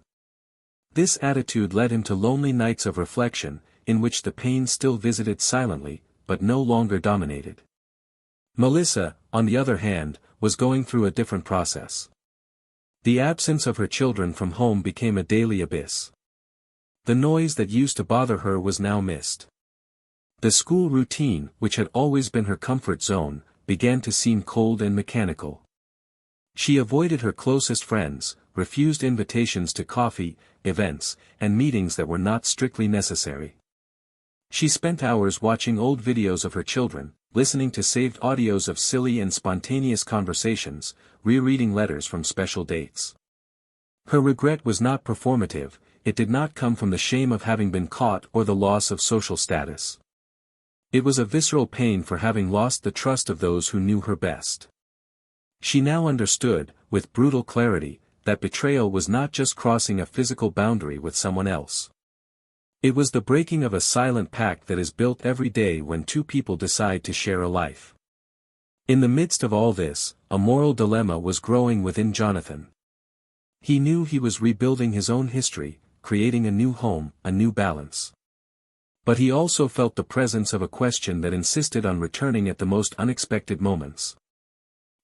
This attitude led him to lonely nights of reflection, in which the pain still visited silently, but no longer dominated. Melissa, on the other hand, was going through a different process. The absence of her children from home became a daily abyss. The noise that used to bother her was now missed. The school routine, which had always been her comfort zone, began to seem cold and mechanical. She avoided her closest friends, refused invitations to coffee, events, and meetings that were not strictly necessary. She spent hours watching old videos of her children, listening to saved audios of silly and spontaneous conversations, rereading letters from special dates. Her regret was not performative, it did not come from the shame of having been caught or the loss of social status. It was a visceral pain for having lost the trust of those who knew her best. She now understood, with brutal clarity, that betrayal was not just crossing a physical boundary with someone else. It was the breaking of a silent pact that is built every day when two people decide to share a life. In the midst of all this, a moral dilemma was growing within Jonathan. He knew he was rebuilding his own history, creating a new home, a new balance. But he also felt the presence of a question that insisted on returning at the most unexpected moments.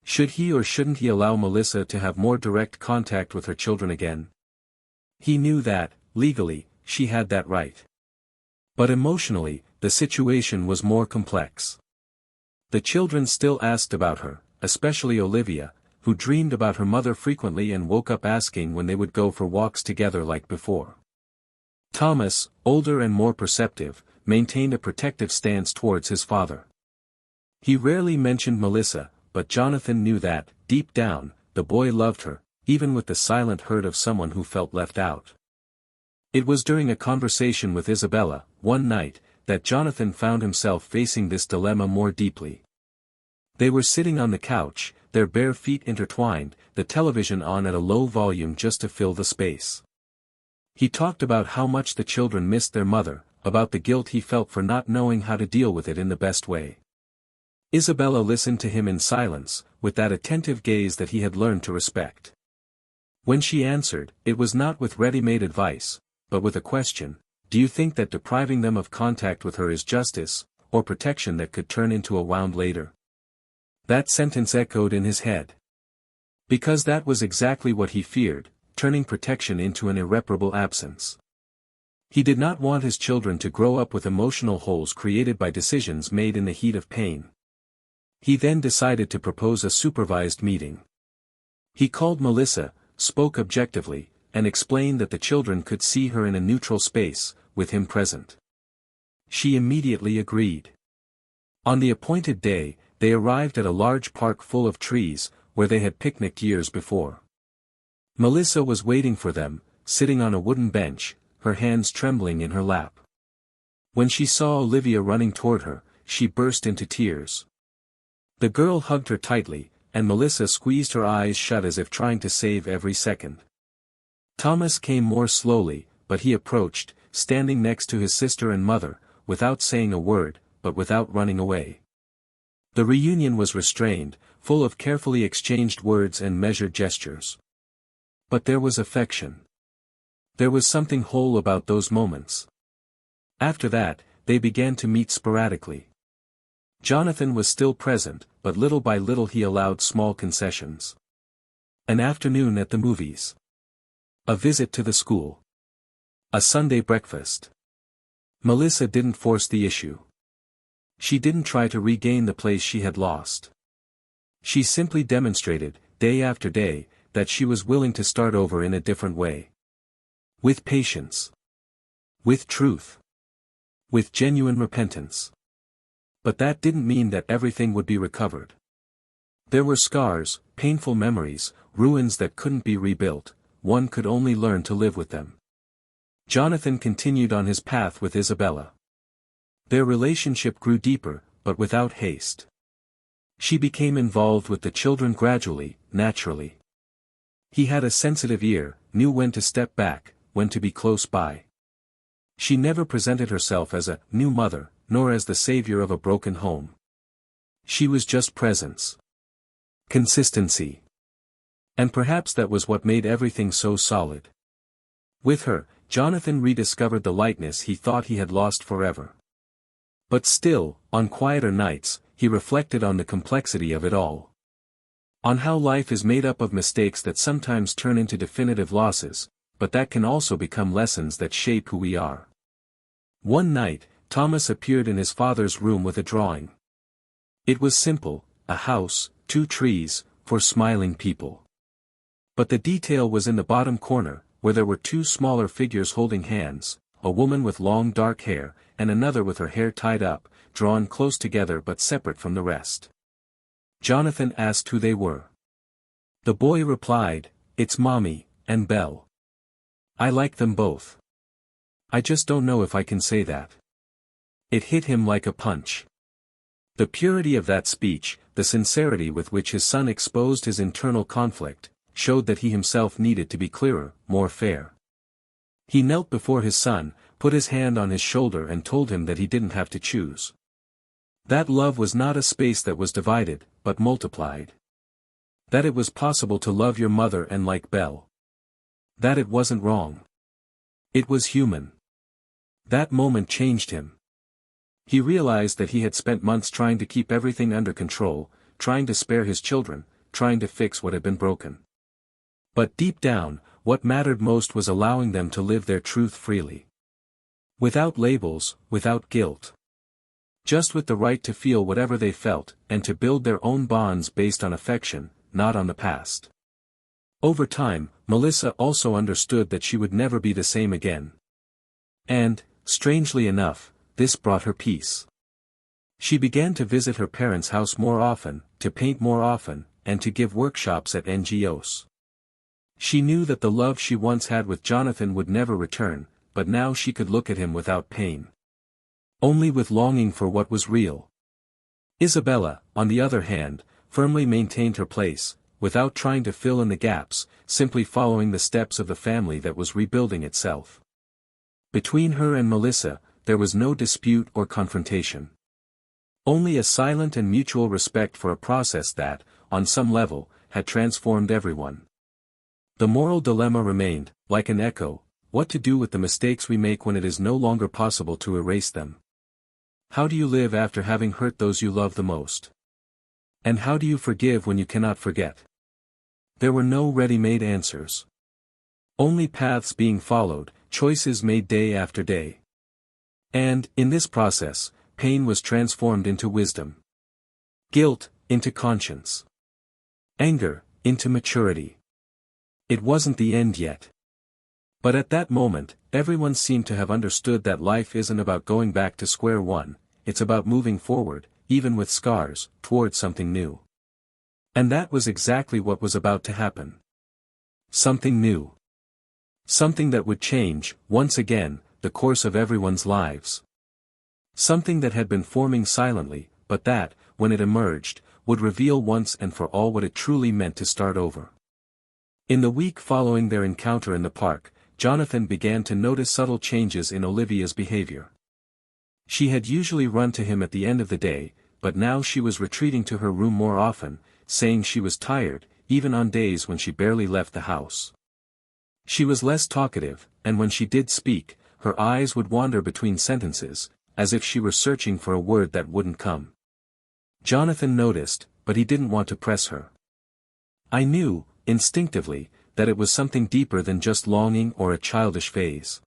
Should he or shouldn't he allow Melissa to have more direct contact with her children again? He knew that, legally, she had that right. But emotionally, the situation was more complex. The children still asked about her, especially Olivia, who dreamed about her mother frequently and woke up asking when they would go for walks together like before. Thomas, older and more perceptive, maintained a protective stance towards his father. He rarely mentioned Melissa, but Jonathan knew that, deep down, the boy loved her, even with the silent hurt of someone who felt left out. It was during a conversation with Isabella, one night, that Jonathan found himself facing this dilemma more deeply. They were sitting on the couch, their bare feet intertwined, the television on at a low volume just to fill the space. He talked about how much the children missed their mother, about the guilt he felt for not knowing how to deal with it in the best way. Isabella listened to him in silence, with that attentive gaze that he had learned to respect. When she answered, it was not with ready-made advice, but with a question: do you think that depriving them of contact with her is justice, or protection that could turn into a wound later? That sentence echoed in his head. Because that was exactly what he feared, turning protection into an irreparable absence. He did not want his children to grow up with emotional holes created by decisions made in the heat of pain. He then decided to propose a supervised meeting. He called Melissa, spoke objectively, and explained that the children could see her in a neutral space, with him present. She immediately agreed. On the appointed day, they arrived at a large park full of trees, where they had picnicked years before. Melissa was waiting for them, sitting on a wooden bench, her hands trembling in her lap. When she saw Olivia running toward her, she burst into tears. The girl hugged her tightly, and Melissa squeezed her eyes shut as if trying to save every second. Thomas came more slowly, but he approached, standing next to his sister and mother, without saying a word, but without running away. The reunion was restrained, full of carefully exchanged words and measured gestures. But there was affection. There was something whole about those moments. After that, they began to meet sporadically. Jonathan was still present, but little by little he allowed small concessions. An afternoon at the movies. A visit to the school. A Sunday breakfast. Melissa didn't force the issue. She didn't try to regain the place she had lost. She simply demonstrated, day after day, that she was willing to start over in a different way. With patience. With truth. With genuine repentance. But that didn't mean that everything would be recovered. There were scars, painful memories, ruins that couldn't be rebuilt. One could only learn to live with them. Jonathan continued on his path with Isabella. Their relationship grew deeper, but without haste. She became involved with the children gradually, naturally. He had a sensitive ear, knew when to step back, when to be close by. She never presented herself as a new mother, nor as the savior of a broken home. She was just presence. Consistency. And perhaps that was what made everything so solid. With her, Jonathan rediscovered the lightness he thought he had lost forever. But still, on quieter nights, he reflected on the complexity of it all. On how life is made up of mistakes that sometimes turn into definitive losses, but that can also become lessons that shape who we are. One night, Thomas appeared in his father's room with a drawing. It was simple, a house, 2 trees, 4 smiling people. But the detail was in the bottom corner, where there were 2 smaller figures holding hands, a woman with long dark hair, and another with her hair tied up, drawn close together but separate from the rest. Jonathan asked who they were. The boy replied, "It's Mommy, and Belle. I like them both. I just don't know if I can say that." It hit him like a punch. The purity of that speech, the sincerity with which his son exposed his internal conflict, showed that he himself needed to be clearer, more fair. He knelt before his son, put his hand on his shoulder and told him that he didn't have to choose. That love was not a space that was divided, but multiplied. That it was possible to love your mother and like Belle. That it wasn't wrong. It was human. That moment changed him. He realized that he had spent months trying to keep everything under control, trying to spare his children, trying to fix what had been broken. But deep down, what mattered most was allowing them to live their truth freely. Without labels, without guilt. Just with the right to feel whatever they felt, and to build their own bonds based on affection, not on the past. Over time, Melissa also understood that she would never be the same again. And, strangely enough, this brought her peace. She began to visit her parents' house more often, to paint more often, and to give workshops at NGOs. She knew that the love she once had with Jonathan would never return, but now she could look at him without pain. Only with longing for what was real. Isabella, on the other hand, firmly maintained her place, without trying to fill in the gaps, simply following the steps of the family that was rebuilding itself. Between her and Melissa, there was no dispute or confrontation. Only a silent and mutual respect for a process that, on some level, had transformed everyone. The moral dilemma remained, like an echo, what to do with the mistakes we make when it is no longer possible to erase them. How do you live after having hurt those you love the most? And how do you forgive when you cannot forget? There were no ready-made answers. Only paths being followed, choices made day after day. And, in this process, pain was transformed into wisdom. Guilt, into conscience. Anger, into maturity. It wasn't the end yet. But at that moment, everyone seemed to have understood that life isn't about going back to square one, it's about moving forward, even with scars, towards something new. And that was exactly what was about to happen. Something new. Something that would change, once again, the course of everyone's lives. Something that had been forming silently, but that, when it emerged, would reveal once and for all what it truly meant to start over. In the week following their encounter in the park, Jonathan began to notice subtle changes in Olivia's behavior. She had usually run to him at the end of the day, but now she was retreating to her room more often, saying she was tired, even on days when she barely left the house. She was less talkative, and when she did speak, her eyes would wander between sentences, as if she were searching for a word that wouldn't come. Jonathan noticed, but he didn't want to press her. I knew, instinctively, that it was something deeper than just longing or a childish phase.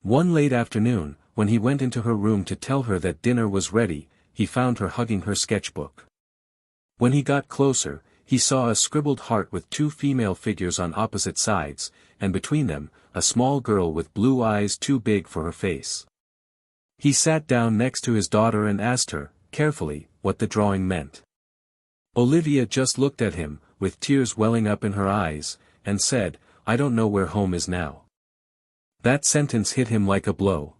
One late afternoon, when he went into her room to tell her that dinner was ready, he found her hugging her sketchbook. When he got closer, he saw a scribbled heart with two female figures on opposite sides, and between them, a small girl with blue eyes too big for her face. He sat down next to his daughter and asked her, carefully, what the drawing meant. Olivia just looked at him, with tears welling up in her eyes, and said, "I don't know where home is now." That sentence hit him like a blow.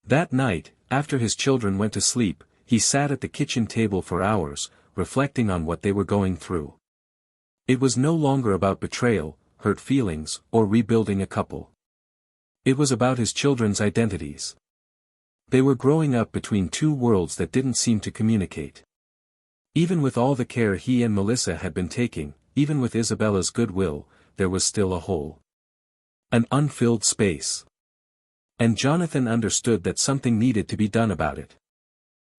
That night, after his children went to sleep, he sat at the kitchen table for hours, reflecting on what they were going through. It was no longer about betrayal, hurt feelings, or rebuilding a couple. It was about his children's identities. They were growing up between two worlds that didn't seem to communicate. Even with all the care he and Melissa had been taking, even with Isabella's goodwill, there was still a hole. An unfilled space. And Jonathan understood that something needed to be done about it.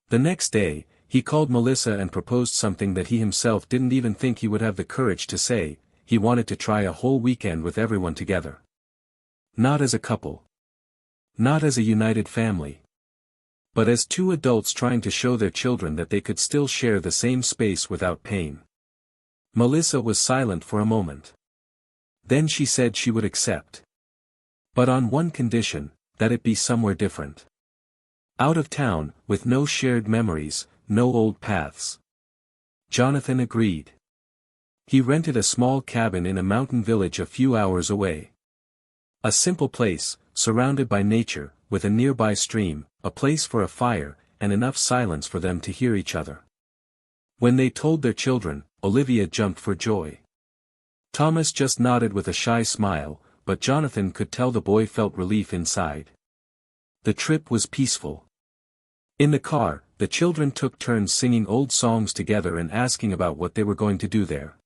The next day, he called Melissa and proposed something that he himself didn't even think he would have the courage to say. He wanted to try a whole weekend with everyone together. Not as a couple. Not as a united family. But as two adults trying to show their children that they could still share the same space without pain. Melissa was silent for a moment. Then she said she would accept. But on one condition, that it be somewhere different. Out of town, with no shared memories, no old paths. Jonathan agreed. He rented a small cabin in a mountain village a few hours away. A simple place, surrounded by nature, with a nearby stream, a place for a fire, and enough silence for them to hear each other. When they told their children, Olivia jumped for joy. Thomas just nodded with a shy smile, but Jonathan could tell the boy felt relief inside. The trip was peaceful. In the car, the children took turns singing old songs together and asking about what they were going to do there.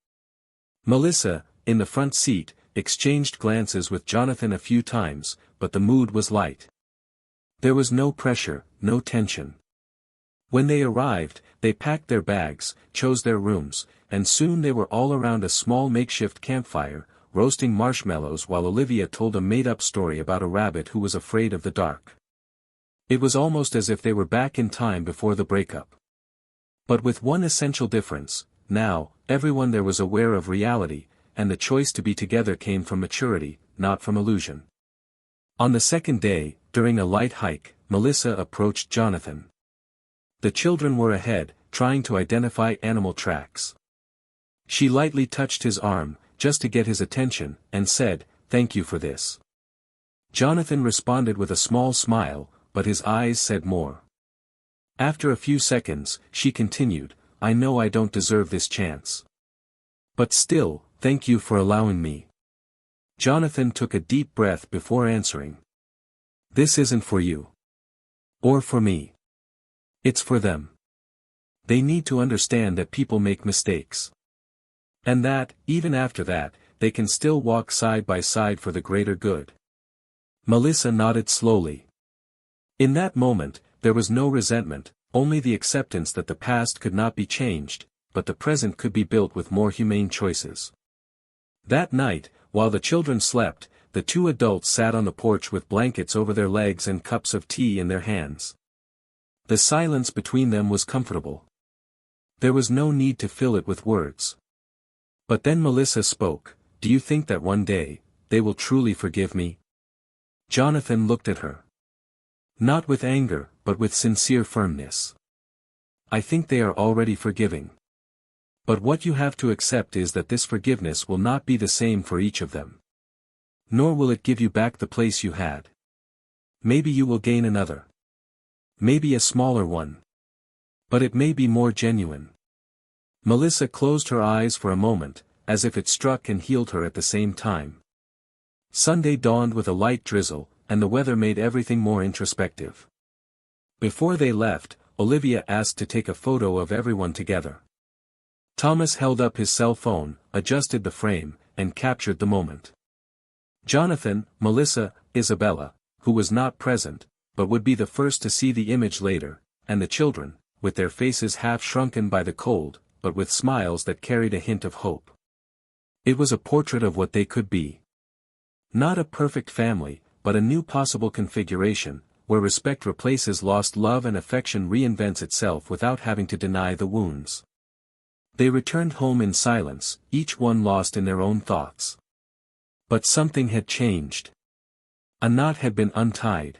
Melissa, in the front seat, exchanged glances with Jonathan a few times, but the mood was light. There was no pressure, no tension. When they arrived, they packed their bags, chose their rooms, and soon they were all around a small makeshift campfire, roasting marshmallows while Olivia told a made-up story about a rabbit who was afraid of the dark. It was almost as if they were back in time before the breakup. But with one essential difference, now, everyone there was aware of reality, and the choice to be together came from maturity, not from illusion. On the second day, during a light hike, Melissa approached Jonathan. The children were ahead, trying to identify animal tracks. She lightly touched his arm, just to get his attention, and said, "Thank you for this." Jonathan responded with a small smile, but his eyes said more. After a few seconds, she continued, "I know I don't deserve this chance. But still, thank you for allowing me." Jonathan took a deep breath before answering. "This isn't for you. Or for me. It's for them. They need to understand that people make mistakes. And that, even after that, they can still walk side by side for the greater good." Melissa nodded slowly. In that moment, there was no resentment, only the acceptance that the past could not be changed, but the present could be built with more humane choices. That night, while the children slept, the two adults sat on the porch with blankets over their legs and cups of tea in their hands. The silence between them was comfortable. There was no need to fill it with words. But then Melissa spoke, "Do you think that one day, they will truly forgive me?" Jonathan looked at her. Not with anger, but with sincere firmness. "I think they are already forgiving. But what you have to accept is that this forgiveness will not be the same for each of them. Nor will it give you back the place you had. Maybe you will gain another. Maybe a smaller one. But it may be more genuine." Melissa closed her eyes for a moment, as if it struck and healed her at the same time. Sunday dawned with a light drizzle, and the weather made everything more introspective. Before they left, Olivia asked to take a photo of everyone together. Thomas held up his cell phone, adjusted the frame, and captured the moment. Jonathan, Melissa, Isabella, who was not present, but would be the first to see the image later, and the children, with their faces half shrunken by the cold, but with smiles that carried a hint of hope. It was a portrait of what they could be. Not a perfect family, but a new possible configuration, where respect replaces lost love and affection reinvents itself without having to deny the wounds. They returned home in silence, each one lost in their own thoughts. But something had changed. A knot had been untied.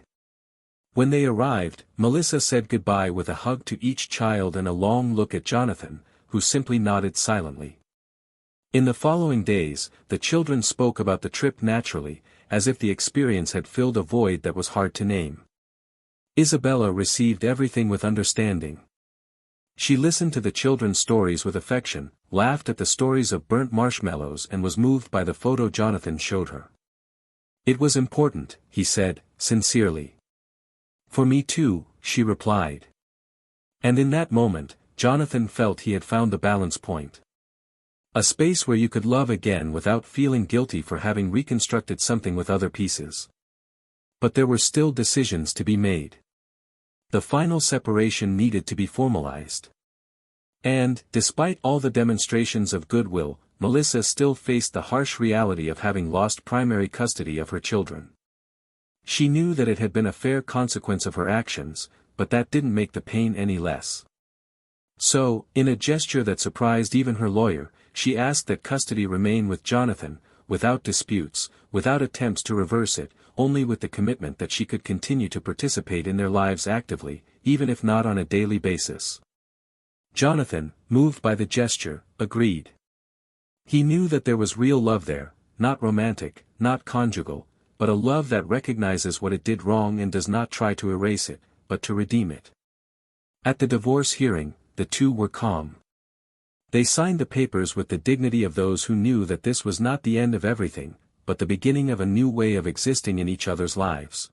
When they arrived, Melissa said goodbye with a hug to each child and a long look at Jonathan, who simply nodded silently. In the following days, the children spoke about the trip naturally, as if the experience had filled a void that was hard to name. Isabella received everything with understanding. She listened to the children's stories with affection, laughed at the stories of burnt marshmallows and was moved by the photo Jonathan showed her. "It was important," he said, sincerely. "For me too," she replied. And in that moment, Jonathan felt he had found the balance point. A space where you could love again without feeling guilty for having reconstructed something with other pieces. But there were still decisions to be made. The final separation needed to be formalized. And, despite all the demonstrations of goodwill, Melissa still faced the harsh reality of having lost primary custody of her children. She knew that it had been a fair consequence of her actions, but that didn't make the pain any less. So, in a gesture that surprised even her lawyer, she asked that custody remain with Jonathan, without disputes, without attempts to reverse it, only with the commitment that she could continue to participate in their lives actively, even if not on a daily basis. Jonathan, moved by the gesture, agreed. He knew that there was real love there, not romantic, not conjugal, but a love that recognizes what it did wrong and does not try to erase it, but to redeem it. At the divorce hearing, the two were calm. They signed the papers with the dignity of those who knew that this was not the end of everything, but the beginning of a new way of existing in each other's lives.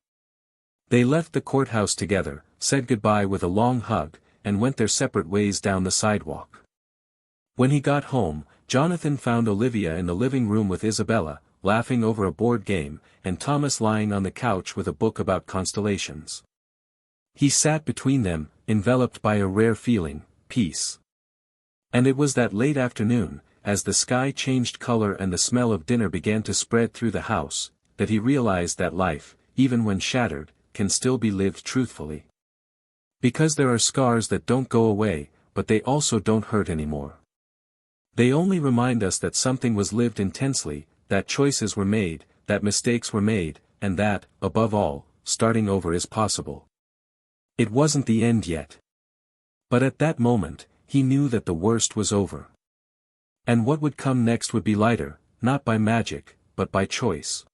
They left the courthouse together, said goodbye with a long hug, and went their separate ways down the sidewalk. When he got home, Jonathan found Olivia in the living room with Isabella, laughing over a board game, and Thomas lying on the couch with a book about constellations. He sat between them, enveloped by a rare feeling, peace. And it was that late afternoon, as the sky changed color and the smell of dinner began to spread through the house, that he realized that life, even when shattered, can still be lived truthfully. Because there are scars that don't go away, but they also don't hurt anymore. They only remind us that something was lived intensely, that choices were made, that mistakes were made, and that, above all, starting over is possible. It wasn't the end yet. But at that moment, he knew that the worst was over. And what would come next would be lighter, not by magic, but by choice.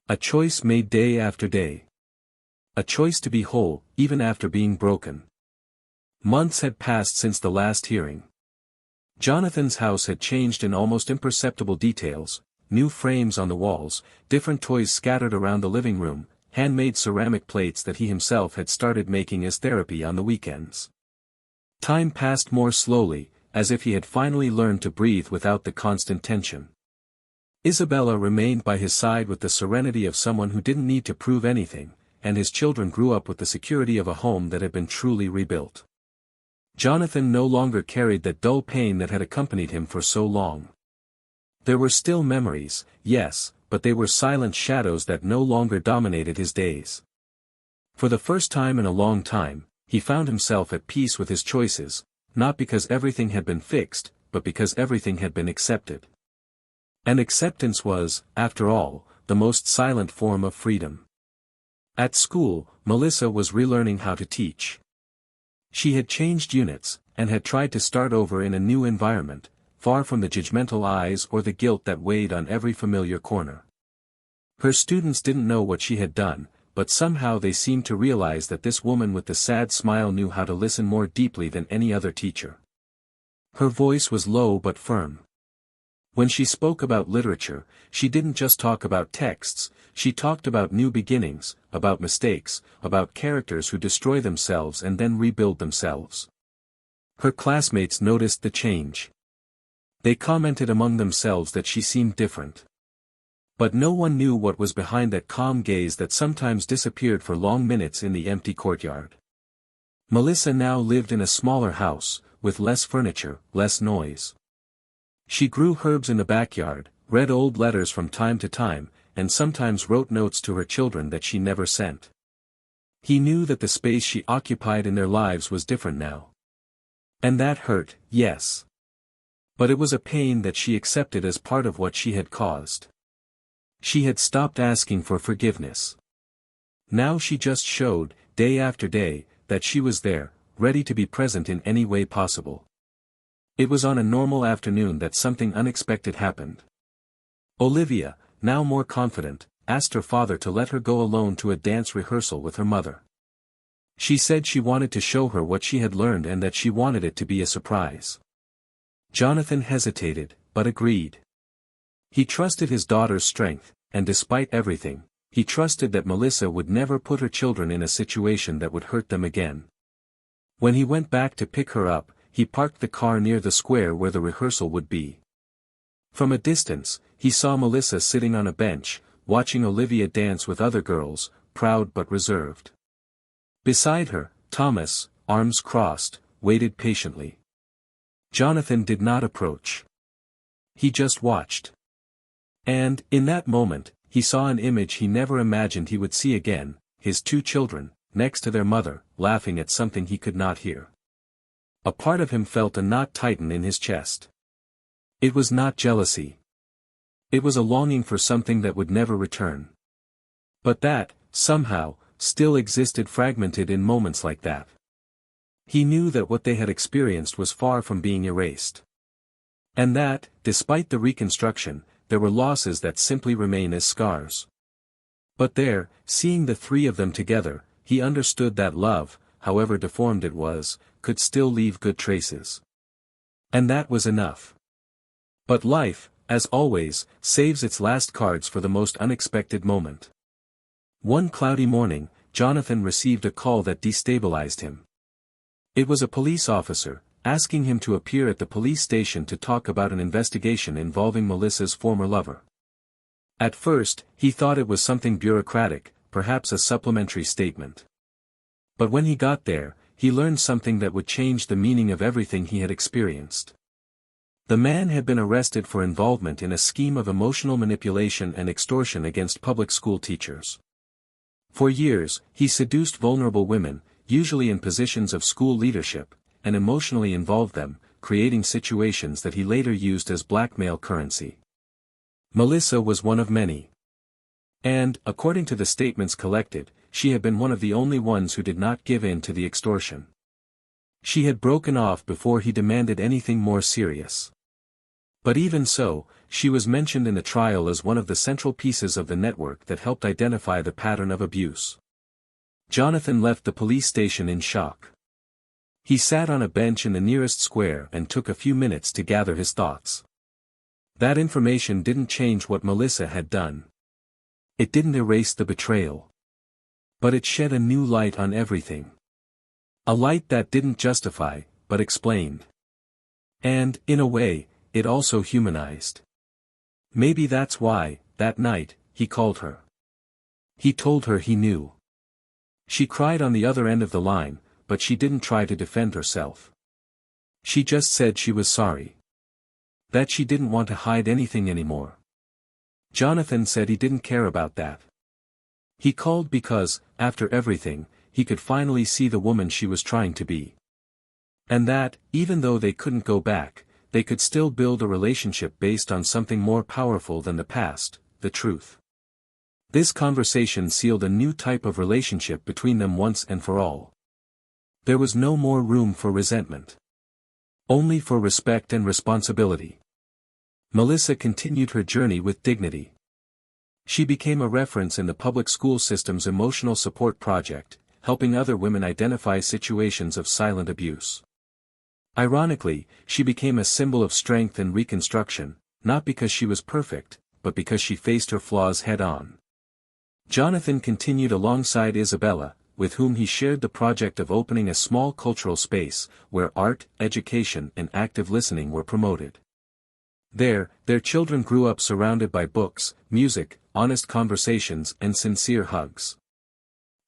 A choice made day after day. A choice to be whole, even after being broken. Months had passed since the last hearing. Jonathan's house had changed in almost imperceptible details, new frames on the walls, different toys scattered around the living room, handmade ceramic plates that he himself had started making as therapy on the weekends. Time passed more slowly, as if he had finally learned to breathe without the constant tension. Isabella remained by his side with the serenity of someone who didn't need to prove anything, and his children grew up with the security of a home that had been truly rebuilt. Jonathan no longer carried that dull pain that had accompanied him for so long. There were still memories, yes, but they were silent shadows that no longer dominated his days. For the first time in a long time, he found himself at peace with his choices, not because everything had been fixed, but because everything had been accepted. And acceptance was, after all, the most silent form of freedom. At school, Melissa was relearning how to teach. She had changed units, and had tried to start over in a new environment, far from the judgmental eyes or the guilt that weighed on every familiar corner. Her students didn't know what she had done, but somehow they seemed to realize that this woman with the sad smile knew how to listen more deeply than any other teacher. Her voice was low but firm. When she spoke about literature, she didn't just talk about texts, she talked about new beginnings, about mistakes, about characters who destroy themselves and then rebuild themselves. Her classmates noticed the change. They commented among themselves that she seemed different. But no one knew what was behind that calm gaze that sometimes disappeared for long minutes in the empty courtyard. Melissa now lived in a smaller house, with less furniture, less noise. She grew herbs in the backyard, read old letters from time to time, and sometimes wrote notes to her children that she never sent. He knew that the space she occupied in their lives was different now. And that hurt, yes. But it was a pain that she accepted as part of what she had caused. She had stopped asking for forgiveness. Now she just showed, day after day, that she was there, ready to be present in any way possible. It was on a normal afternoon that something unexpected happened. Olivia, now more confident, asked her father to let her go alone to a dance rehearsal with her mother. She said she wanted to show her what she had learned and that she wanted it to be a surprise. Jonathan hesitated, but agreed. He trusted his daughter's strength, and despite everything, he trusted that Melissa would never put her children in a situation that would hurt them again. When he went back to pick her up, he parked the car near the square where the rehearsal would be. From a distance, he saw Melissa sitting on a bench, watching Olivia dance with other girls, proud but reserved. Beside her, Thomas, arms crossed, waited patiently. Jonathan did not approach. He just watched. And, in that moment, he saw an image he never imagined he would see again, his two children, next to their mother, laughing at something he could not hear. A part of him felt a knot tighten in his chest. It was not jealousy. It was a longing for something that would never return. But that, somehow, still existed fragmented in moments like that. He knew that what they had experienced was far from being erased. And that, despite the reconstruction, there were losses that simply remain as scars. But there, seeing the three of them together, he understood that love, however deformed it was, could still leave good traces. And that was enough. But life, as always, saves its last cards for the most unexpected moment. One cloudy morning, Jonathan received a call that destabilized him. It was a police officer, asking him to appear at the police station to talk about an investigation involving Melissa's former lover. At first, he thought it was something bureaucratic, perhaps a supplementary statement. But when he got there, he learned something that would change the meaning of everything he had experienced. The man had been arrested for involvement in a scheme of emotional manipulation and extortion against public school teachers. For years, he seduced vulnerable women, usually in positions of school leadership, and emotionally involved them, creating situations that he later used as blackmail currency. Melissa was one of many. And, according to the statements collected, she had been one of the only ones who did not give in to the extortion. She had broken off before he demanded anything more serious. But even so, she was mentioned in the trial as one of the central pieces of the network that helped identify the pattern of abuse. Jonathan left the police station in shock. He sat on a bench in the nearest square and took a few minutes to gather his thoughts. That information didn't change what Melissa had done. It didn't erase the betrayal. But it shed a new light on everything. A light that didn't justify, but explained. And, in a way, it also humanized. Maybe that's why, that night, he called her. He told her he knew. She cried on the other end of the line, but she didn't try to defend herself. She just said she was sorry. That she didn't want to hide anything anymore. Jonathan said he didn't care about that. He called because, after everything, he could finally see the woman she was trying to be. And that, even though they couldn't go back, they could still build a relationship based on something more powerful than the past, the truth. This conversation sealed a new type of relationship between them once and for all. There was no more room for resentment. Only for respect and responsibility. Melissa continued her journey with dignity. She became a reference in the public school system's emotional support project, helping other women identify situations of silent abuse. Ironically, she became a symbol of strength and reconstruction, not because she was perfect, but because she faced her flaws head-on. Jonathan continued alongside Isabella, with whom he shared the project of opening a small cultural space, where art, education and active listening were promoted. There, their children grew up surrounded by books, music, honest conversations and sincere hugs.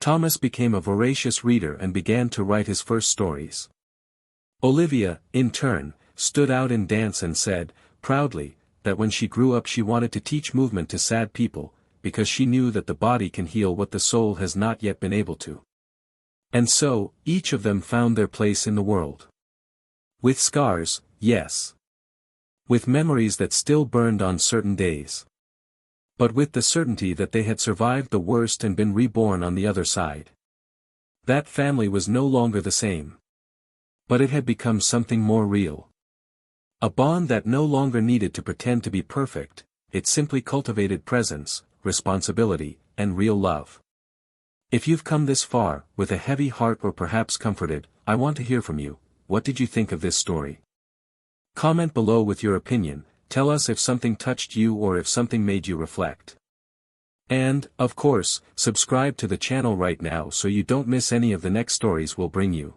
Thomas became a voracious reader and began to write his first stories. Olivia, in turn, stood out in dance and said, proudly, that when she grew up she wanted to teach movement to sad people, because she knew that the body can heal what the soul has not yet been able to. And so, each of them found their place in the world. With scars, yes. With memories that still burned on certain days. But with the certainty that they had survived the worst and been reborn on the other side. That family was no longer the same. But it had become something more real. A bond that no longer needed to pretend to be perfect, it simply cultivated presence, responsibility, and real love. If you've come this far, with a heavy heart or perhaps comforted, I want to hear from you. What did you think of this story? Comment below with your opinion, tell us if something touched you or if something made you reflect. And, of course, subscribe to the channel right now so you don't miss any of the next stories we'll bring you.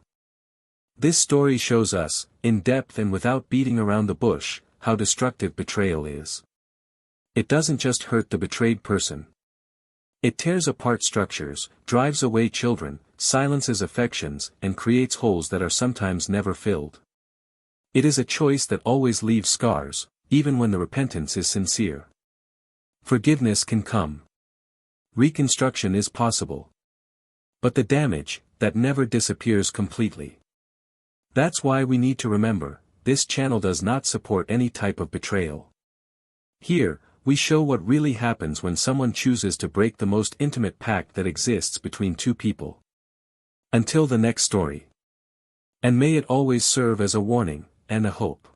This story shows us, in depth and without beating around the bush, how destructive betrayal is. It doesn't just hurt the betrayed person. It tears apart structures, drives away children, silences affections, and creates holes that are sometimes never filled. It is a choice that always leaves scars, even when the repentance is sincere. Forgiveness can come. Reconstruction is possible. But the damage, that never disappears completely. That's why we need to remember, this channel does not support any type of betrayal. Here, we show what really happens when someone chooses to break the most intimate pact that exists between two people. Until the next story. And may it always serve as a warning, and a hope.